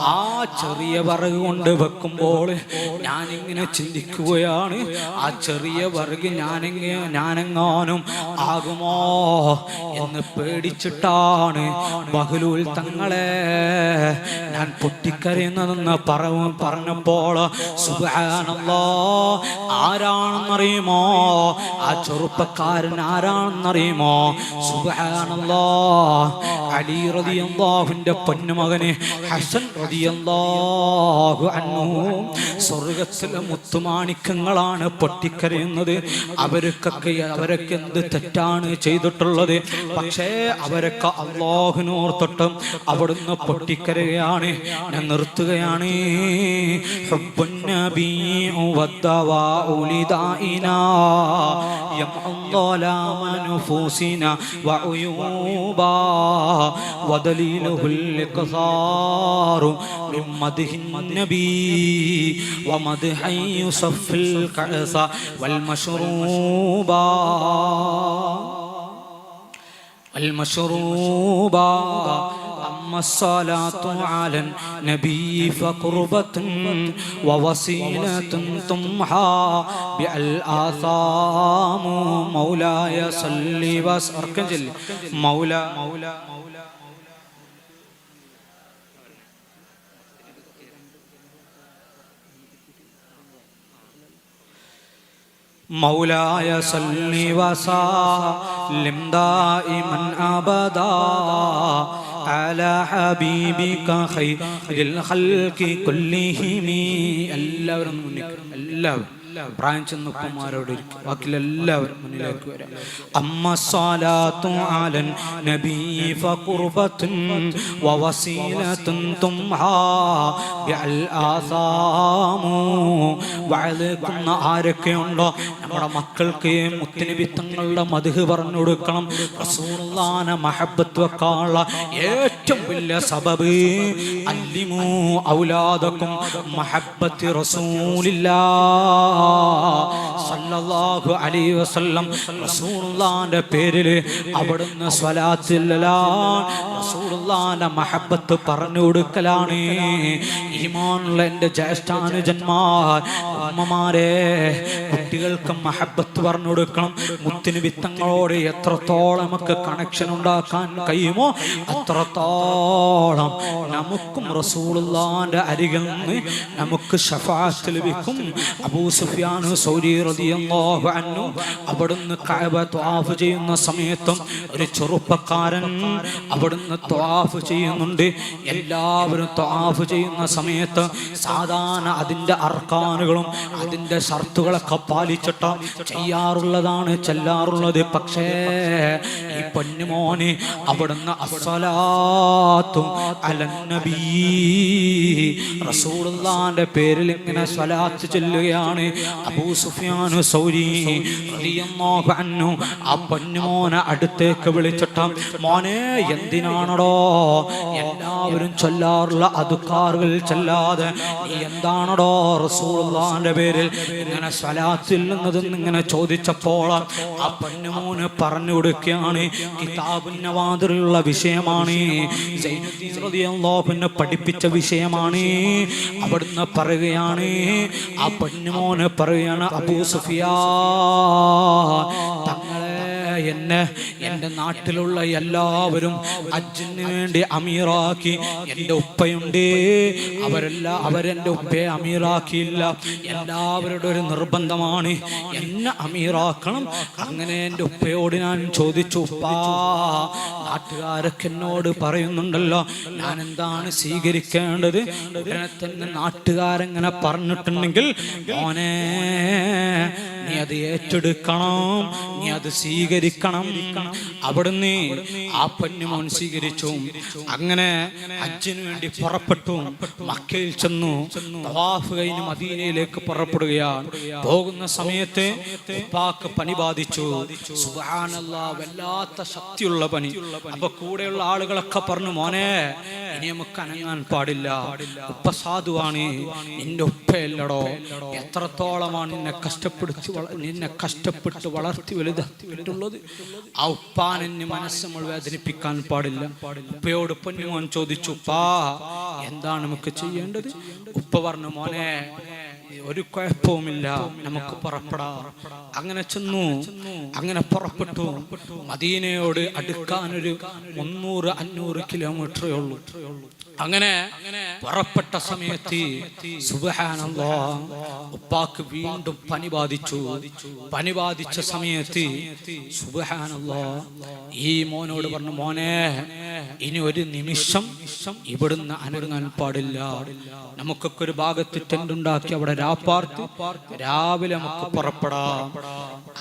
ആ ചെറിയ വിറക് കൊണ്ട് വെക്കുമ്പോൾ ഞാനിങ്ങനെ ചിന്തിക്കുകയാണ്, ആ ചെറിയ വിറക് ഞാനെങ്ങാനും ആകുമോ എന്ന് പേടിച്ചിട്ടാണ് ബഹ്ലൂൽ തങ്ങളെ ഞാൻ പൊട്ടിക്കരയുന്നതെന്ന് പറഞ്ഞപ്പോൾ സുബ്ഹാനല്ലാഹ്, ആരാണെന്നറിയുമോ? ആ ചെറുപ്പക്കാരൻ ആരാണെന്നറിയുമോ? സുബ്ഹാനല്ലാഹ്, അലി റളിയല്ലാഹുവിന്റെ പൊന്നുമകന് ഹസൻ റളിയല്ലാഹു അൻഹു. സ്വർഗത്തിലെ മുത്തുമാണിക്കങ്ങളാണ് പൊട്ടിക്കരയുന്നത്. അവരൊക്കെ എന്ത് തെറ്റാണ് ചെയ്തിട്ടുള്ളത്? പക്ഷേ അവരൊക്കെ അല്ലാഹുവിനോർത്തിട്ടും അവിടുന്ന് പൊട്ടിക്കരയാണ്. ഞാൻ നിർത്തുകയാണ്. ഹുബ്ബുൻ നബി വദ്ദവാഉ ലിദാഇനാ യംഉദ്ദലാമ നുഫൂസിനാ വഉയൂബാ വദലീലുൽ ഇഖ്സാറു മിൻ മദ്ഹിൻ നബി വമദ്ഹി യുസഫിൽ കഅസ വൽ മശ്റൂബാ المشروبا أما الصلاة على النبي فقربة ووسيلة تمحى بالآثام مولاي صل وسلم مولا مولاي صل وسلم دائما أبدا على حبيبك خير الخلق كلهم. എല്ലാവരും എല്ലാവരും പ്രായം ചെന്നപ്പന്മാരോട് ബാക്കിലെല്ലാവരും മുന്നിലേക്ക് വരാം. അമ്മ സ്വലാത്തു അലൻ നബി ഫഖുർബത്തുൻ വവസീലത്തുൻ തുംഹാ ബിഅൽ ആസാമു. വഅലൈക്കുന്ന ആരൊക്കെയുണ്ടോ നമ്മുടെ മക്കൾക്ക് മുത്തുനബി തങ്ങളുടെ മദ്ഹ് പറഞ്ഞു കൊടുക്കണം. റസൂലുള്ളാഹിനെ മഹബ്ബത്ത് വെക്കാനുള്ള ഏറ്റവും വലിയ സബബ് അല്ലിമു ഔലാദക്കും മഹബ്ബത്തി റസൂലില്ലാഹ് സല്ലല്ലാഹു അലൈഹി വസല്ലം. റസൂലുള്ളാഹിന്റെ പേരിൽ അവിടുന്ന് റസൂലുള്ളാഹിന്റെ മഹബ്ബത്ത് പറഞ്ഞു കൊടുക്കലാണ്. ഈമാനുള്ള എൻ്റെ ജ്യേഷ്ഠാനുജന്മാർ, അമ്മമാരെ, കുട്ടികൾക്ക് മഹബ്ബത്ത് പറഞ്ഞു കൊടുക്കണം. മുത്തുനബി തങ്ങളോട് എത്രത്തോളം നമുക്ക് കണക്ഷൻ ഉണ്ടാക്കാൻ കഴിയുമോ അത്രത്തോളം നമുക്കും റസൂലുള്ളാഹിന്റെ അരികിൽ നിന്ന് നമുക്ക് ശഫാഅത്ത് ലഭിക്കും. അബൂ സുഫിയാൻ സൗരി റളിയല്ലാഹു അൻഹു അവിടുന്ന് കഅബ ത്വാഫ് ചെയ്യുന്ന സമയത്തും ഒരു ചെറുപ്പക്കാരൻ അവിടുന്ന് ത്വാഫ് ചെയ്യുന്നുണ്ട്. എല്ലാവരും ത്വാഫ് ചെയ്യുന്ന സമയത്ത് സാധാരണ അതിൻ്റെ അർക്കാനുകളും അതിൻ്റെ ഷർത്തുകളൊക്കെ പാലിച്ചിട്ട് ചെയ്യാറുള്ളതാണ്, ചെല്ലാറുള്ളത്. പക്ഷേ ഈ പൊന്നുമോന് അവിടുന്ന് അസ്സലാത്തു അലൻ നബി റസൂലുള്ളാഹിന്റെ പേരിൽ ഇങ്ങനെ സ്വലാത്ത് ചൊല്ലുകയാണ്. അബൂ സുഫിയാൻ സൗരി റളിയല്ലാഹു അൻഹു ആ പൊന്നുമോനെ അടുത്തേക്ക് വിളിച്ചിട്ട്, മോനെ, എന്തിനാണോ എല്ലാവരും ചൊല്ലാറുള്ള അദ്കാറുകൾ ചൊല്ലാതെ നീ എന്താണോ റസൂലുള്ളാഹിന്റെ പേരിൽ ഇങ്ങനെ സ്വലാത്തിൽ നിന്നതെന്ന് ഇങ്ങനെ ചോദിച്ചപ്പോൾ ആ പൊന്നുമോന് പറഞ്ഞു കൊടുക്കുകയാണ്. കിതാബുൻ നവാദിറിലുള്ള വിഷയമാണ്, സൈനുദ്ദീൻ റളിയല്ലാഹു അൻഹു പഠിപ്പിച്ച വിഷയമാണ്. അവിടുന്ന് പറയുകയാണ്, ആ പൊന്നുമോന് പറയുകയാണ്, അബൂ സുഫിയാൻ തങ്ങളെ എൻ്റെ നാട്ടിലുള്ള എല്ലാവരും ഹജ്ജിന് വേണ്ടി അമീറാക്കി. എൻ്റെ ഉപ്പയുണ്ട്, അവരെൻ്റെ ഉപ്പയെ അമീറാക്കിയില്ല. എല്ലാവരുടെ ഒരു നിർബന്ധമാണ് എന്നെ അമീറാക്കണം. അങ്ങനെ എൻ്റെ ഉപ്പയോട് ഞാൻ ചോദിച്ചു, ഉപ്പാ, നാട്ടുകാരൊക്കെ എന്നോട് പറയുന്നുണ്ടല്ലോ, ഞാൻ എന്താണ് സ്വീകരിക്കേണ്ടത്? ഉടനെ തന്നെ നാട്ടുകാരെങ്ങനെ പറഞ്ഞിട്ടുണ്ടെങ്കിൽ, മോനെ, നീ നീ അത് ഏറ്റെടുക്കണം, നീ അത് സ്വീകരിക്കണം. അവിടുന്ന് ആ പൊന്നുമോൻ സ്വീകരിച്ചു. അങ്ങനെ ഹജ്ജിന് വേണ്ടി പുറപ്പെട്ടു. മക്കയിൽ ചെന്നു. തവാഫ് കഴിഞ്ഞ് മദീനയിലേക്ക് പുറപ്പെടുകയാണ്. പോകുന്ന സമയത്ത് ഉപ്പാക്ക് പനി ബാധിച്ചു. സുബ്ഹാനല്ലാഹ്, വല്ലാത്ത ശക്തിയുള്ള പനി. അപ്പൊ കൂടെയുള്ള ആളുകളൊക്കെ പറഞ്ഞു, മോനെ ഇനി നമുക്ക് അനങ്ങാൻ പാടില്ല, ഉപ്പ സാധുവാണ്, നിന്റെ ഉപ്പയല്ലടോ, എത്രത്തോളമാണ് നിന്നെ കഷ്ടപ്പെട്ട് വളർത്തി വലുതായിട്ടുള്ളത്. ആ ഉപ്പാനെ മനസ്സ് നമ്മൾ വേദനിപ്പിക്കാൻ പാടില്ല. ഉപ്പയോട് പൊന്നുമോൻ ചോദിച്ചു, ഉപ്പാ എന്താണ് നമുക്ക് ചെയ്യേണ്ടത്? ഉപ്പ പറഞ്ഞു, മോനെ ഒരു കുഴപ്പവുമില്ല, നമുക്ക് പുറപ്പെടാം. അങ്ങനെ ചെന്നു. അങ്ങനെ പുറപ്പെട്ടു. മദീനയോട് അടുക്കാനൊരു 300-500 കിലോമീറ്ററേ ഉള്ളൂ. അങ്ങനെ പുറപ്പെട്ട സമയത്ത് സുബ്ഹാനല്ലാഹ്, ഉപ്പാക്ക് വീണ്ടും പനി ബാധിച്ചു. പനി ബാധിച്ച സമയത്ത് സുബ്ഹാനല്ലാഹ് ഈ മോനോട് പറഞ്ഞു, മോനെ ഇനി ഒരു നിമിഷം ഇവിടുന്ന് അനങ്ങാൻ പാടില്ല, നമുക്കൊക്കെ ഒരു ഭാഗത്ത് ടെന്റുണ്ടാക്കി അവിടെ രാപ്പാർത്ത് രാവിലെ നമുക്ക് പുറപ്പെടാം.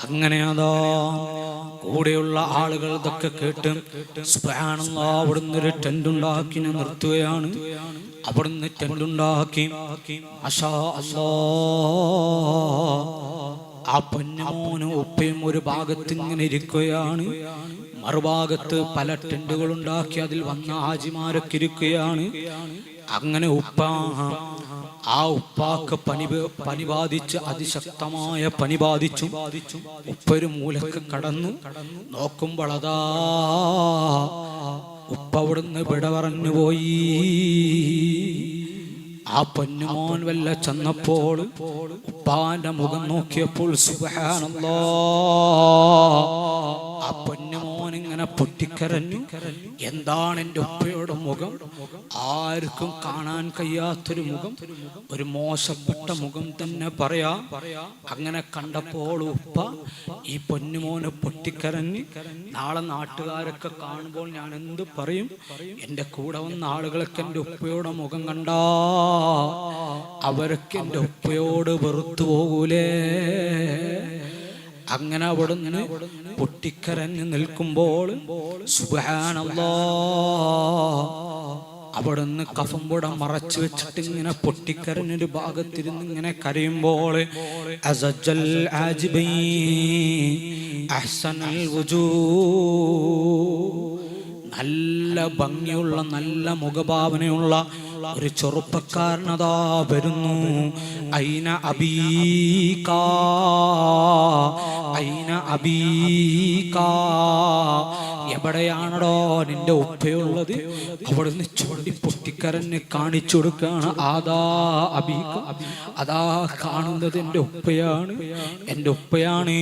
അങ്ങനെ അതാ കൂടെയുള്ള ആളുകൾ ഇതൊക്കെ കേട്ട് സുബ്ഹാനല്ലാഹ് അവിടുന്ന് ഒരു ടെന്റുണ്ടാക്കി നിർത്തുകയാണ്. അവിടുന്ന് ടെന്റുണ്ടാക്കി മാഷാ അല്ലാഹ് ആ പൊന്നുമോനും ഉപ്പയും ഒരു ഭാഗത്ത് ഇങ്ങനെ ഇരിക്കുകയാണ്. മറുഭാഗത്ത് പല ടെന്റുകൾ ഉണ്ടാക്കി അതിൽ വന്ന ഹാജിമാരൊക്കെ ഇരിക്കുകയാണ്. അങ്ങനെ ആ ഉപ്പാക്ക് പനി ബാധിച്ച് അതിശക്തമായ പനി ബാധിച്ചു. ഉപ്പ ഒരു മൂലക്ക് കടന്നു. നോക്കുമ്പോൾ അതാ ഉപ്പ അവിടുന്ന് വിട പറഞ്ഞു പോയി. ആ പൊന്നുമോൻ വല്ല ചെന്നപ്പോൾ ഉപ്പാന്റെ മുഖം നോക്കിയപ്പോൾ സുബ്ഹാനല്ലാഹ് ആ പൊന്നുമോൻ ഇങ്ങനെ പൊട്ടിക്കരഞ്ഞു. എന്താണ് എൻ്റെ ഉപ്പയുടെ മുഖം? ആർക്കും കാണാൻ കഴിയാത്തൊരു മുഖം, ഒരു മോശപ്പെട്ട മുഖം തന്നെ പറയാം. അങ്ങനെ കണ്ടപ്പോൾ ഉപ്പ ഈ പൊന്നുമോന് പൊട്ടിക്കരഞ്ഞ്, നാളെ നാട്ടുകാരൊക്കെ കാണുമ്പോൾ ഞാൻ എന്ത് പറയും? എൻ്റെ കൂടെ വന്ന ആളുകളൊക്കെ എൻ്റെ ഉപ്പയുടെ മുഖം കണ്ടാ അവരൊക്കെ എൻ്റെ ഉപ്പയോട് വെറുത്തു പോകൂലേ? അങ്ങനെ അവിടുന്ന് പൊട്ടിക്കരഞ്ഞ് നിൽക്കുമ്പോൾ സുബ്ഹാനല്ലാഹ് അവിടുന്ന് കഫംപുട മറച്ചു വെച്ചിട്ട് ഇങ്ങനെ പൊട്ടിക്കരഞ്ഞൊരു ഭാഗത്തിരുന്ന് ഇങ്ങനെ കരയുമ്പോൾ അസജൽ ആജിബൈ അഹ്സനൽ വുജൂഹ്, നല്ല ഭംഗിയുള്ള നല്ല മുഖഭാവനയുള്ള ഒരു ചെറുപ്പക്കാരനതാ വരുന്നു. ഐന അബീകാ ഐന അബീകാ, എവിടെയാണോ നിന്റെ ഉപ്പയുള്ളത്? അവിടുന്ന് ചൂണ്ടി പൊട്ടിക്കരഞ്ഞ് കാണിച്ചു കൊടുക്കുകയാണ്. ആദാ അബീക, അതാ കാണുന്നത് എൻ്റെ ഉപ്പയാണ്, എൻ്റെ ഉപ്പയാണ്.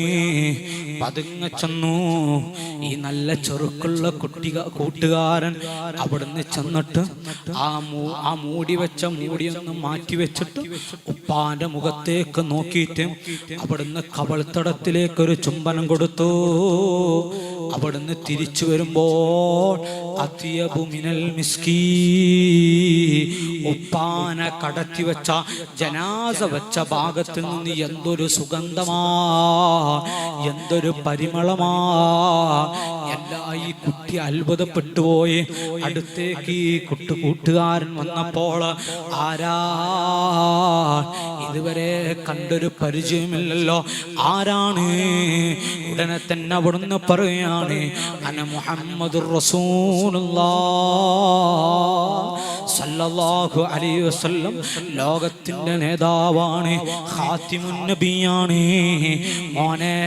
പതുങ്ങ ചെന്നു. ഈ നല്ല ചെറുക്കുള്ള കൂട്ടുകാരൻ അവിടുന്ന് ചെന്നിട്ട് ആ മൂടി വെച്ച മൂടിയൊന്ന് മാറ്റി വെച്ചിട്ട് ഉപ്പാന്റെ മുഖത്തേക്ക് നോക്കിയിട്ട് അവിടുന്ന് കവൾത്തടത്തിലേക്ക് ഒരു ചുംബനം കൊടുത്തു. അവിടുന്ന് തിരിച്ചു വരുമ്പോൾ അത്യബു മിനൽ മിസ്കി, ഉപ്പാനെ കടത്തി വെച്ച ജനാസ വെച്ച ഭാഗത്ത് നിന്ന് എന്തൊരു സുഗന്ധമാ, എന്തൊരു പരിമളമാ. എല്ലാ ഈ കുട്ടി അത്ഭുതപ്പെട്ടു പോയി. അടുത്തേക്ക് ഈ കൂട്ടുകാരൻ വന്നപ്പോൾ ആരാ, ഇതുവരെ കണ്ടൊരു പരിചയമില്ലല്ലോ, ആരാണ്? ഉടനെ തന്നെ അവിടുന്ന് പറയുകയാണ്, അന മുഹമ്മദുർ റസൂലുള്ളാഹ് സല്ലല്ലാഹു അലൈഹി വസല്ലം, ലോകത്തിന്റെ നേതാവാണ്, ഖാതിമുൻ നബിയാണ്. മോനെ,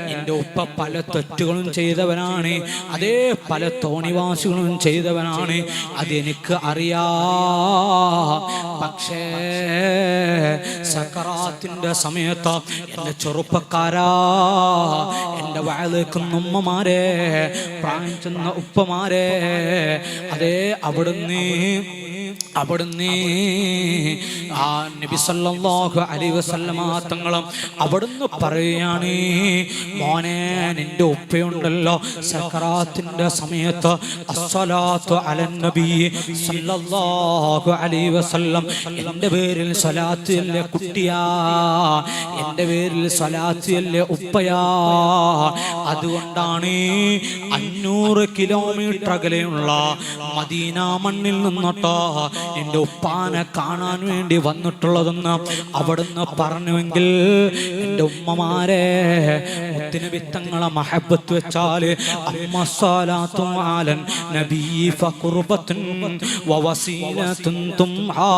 നിന്റെ ഉപ്പ പല തെറ്റുകളും ചെയ്തവനാണ്, അതേ പല തോണിവാസികളും ചെയ്തവനാണ്, അതെനിക്ക് അറിയാം. പക്ഷേ സക്കറാത്തിന്റെ സമയത്ത് എൻ്റെ ചെറുപ്പക്കാരാ, എൻ്റെ വയലേക്കുന്ന ഉമ്മമാരെ, പ്രായം ചെന്ന ഉപ്പമാരെ, അതേ അവിടുന്ന് അവിടുന്ന് ആ നബി സല്ലല്ലാഹു അലൈഹി വസല്ലമ തങ്ങളും അവിടുന്ന് പറയുകയാണ്, മോനെ നിന്റെ ഉപ്പയുണ്ടല്ലോ സക്കറാത്തിന്റെ സമയത്ത് അസ്സലാത്തു അലൻ നബി സല്ലല്ലാഹു അലൈഹി വസല്ലം, എൻ്റെ പേരിൽ സ്വലാത്ത് ചൊല്ല് കുട്ടിയാ, എൻ്റെ പേരിൽ സ്വലാത്ത് ചൊല്ല് ഉപ്പയാ. അതുകൊണ്ടാണ് 500 കിലോമീറ്റർ അകലെയുള്ള മദീന മണ്ണിൽ നിന്നോട്ടോ എൻ്റെ ഉപ്പാനെ കാണാൻ വേണ്ടി വന്നിട്ടുള്ളതെന്ന് അവിടുന്ന് പറഞ്ഞുവെങ്കിൽ, എൻ്റെ ഉമ്മമാരെ മുത്തുനബി തങ്ങളെ മഹബത്ത് വെച്ചാല് അമ്മ സ്വലാത്തു അലൻ നബി ഫഖുർബത്തുൻ വവസീലത്തുൻ തുംആ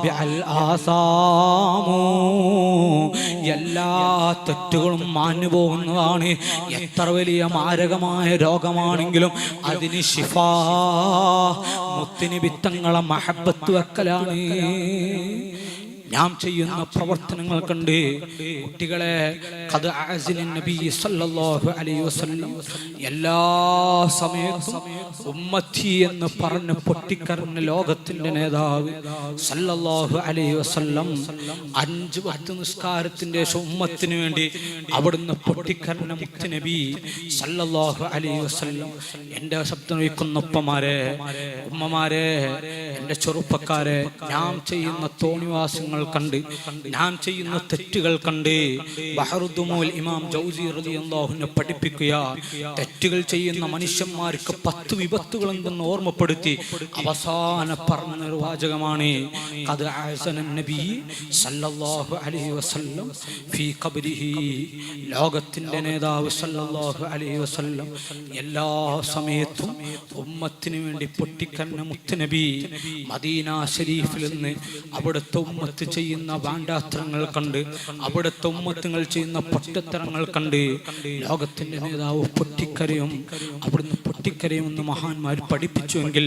ബിഅൽ ആസാമു. എല്ലാ തെറ്റുകളും മാഞ്ഞു പോകുന്നതാണ്. എത്ര വലിയ മാരകമായ രോഗമാണെങ്കിലും അതിന് ശിഫാ മുത്തുനബി തങ്ങളെ മഹബത്ത് വെക്കലാണ്. നാം ചെയ്യുന്ന പ്രവർത്തനങ്ങൾ കണ്ട് കുട്ടികളെ ഖദ് അഅസിലൻ നബി സല്ലല്ലാഹു അലൈഹി വസല്ലം എല്ലാ സമയത്തും ഉമ്മത്തി എന്ന് പറഞ്ഞ് പൊട്ടിക്കരഞ്ഞ ലോകത്തിന്റെ നേതാവ് സല്ലല്ലാഹു അലൈഹി വസല്ലം 5 വക്ത് നിസ്കാരത്തിന്റെ ഉമ്മത്തിന് വേണ്ടി അവിടുന്ന് പൊട്ടിക്കരഞ്ഞ മുത്തുനബി സല്ലല്ലാഹു അലൈഹി വസല്ലം. എൻ്റെ ശബ്ദം കേൾക്കുന്ന ഉപ്പമാരെ, ഉമ്മമാരെ, എൻ്റെ ചെറുപ്പക്കാരെ, നാം ചെയ്യുന്ന തോന്നിവാസങ്ങൾ കണ്ട്, നാം ചെയ്യുന്ന തെറ്റുകൾ കണ്ട് ബഹറുദ്ദുമൂൽ ഇമാം ജൗസി റളിയല്ലാഹു അൻഹു പഠിപ്പിക്കുക, തെറ്റുകൾ ചെയ്യുന്ന മനുഷ്യന്മാർക്ക് 10 വിപത്തുകൾ എന്തെന്ന് ഓർമ്മപ്പെടുത്തി അവസാന പറഞ്ഞൊരു വാചകമാണ് ഖദ് അഅസനൻ നബി സല്ലല്ലാഹു അലൈഹി വസല്ലം ഫീ ഖബ്രിഹി. ലോകത്തിന്റെ നേതാവ് സല്ലല്ലാഹു അലൈഹി വസല്ലം എല്ലാ സമയത്തും ഉമ്മത്തിന് വേണ്ടി പൊട്ടിക്കന്ന മുത്തുനബി മദീന ശരീഫിൽ നിന്ന് അവിടുത്തെ ഉമ്മത്ത് ചെയ്യുന്ന വാണ്ടാസ്ത്രങ്ങൾ കണ്ട്, അവിടുത്തെ ഉമ്മത്തുകൾ ചെയ്യുന്ന പൊട്ടത്തരങ്ങൾ കണ്ട് ലോകത്തിന്റെ നേതാവ് പൊട്ടിക്കരയും. അവിടുന്ന് പൊട്ടിക്കരയുമെന്ന് മഹാന്മാർ പഠിപ്പിച്ചുവെങ്കിൽ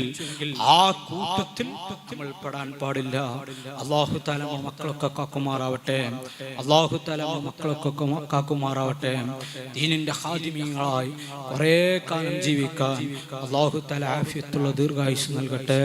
ആ കൂട്ടത്തിൽ നമ്മൾ പെടാൻ പാടില്ല. അല്ലാഹു തആല മക്കളൊക്കെ കാക്കുമാറാവട്ടെ. അല്ലാഹു തആല മക്കളൊക്കെ കാക്കുമാറാവട്ടെ. ദീനിന്റെ ഖാദിമീങ്ങളായി കുറേ കാലം ജീവിക്കാൻ അല്ലാഹു തആല ആഫിയത്തുള്ള ദീർഘായുസ്സ് നൽകട്ടെ.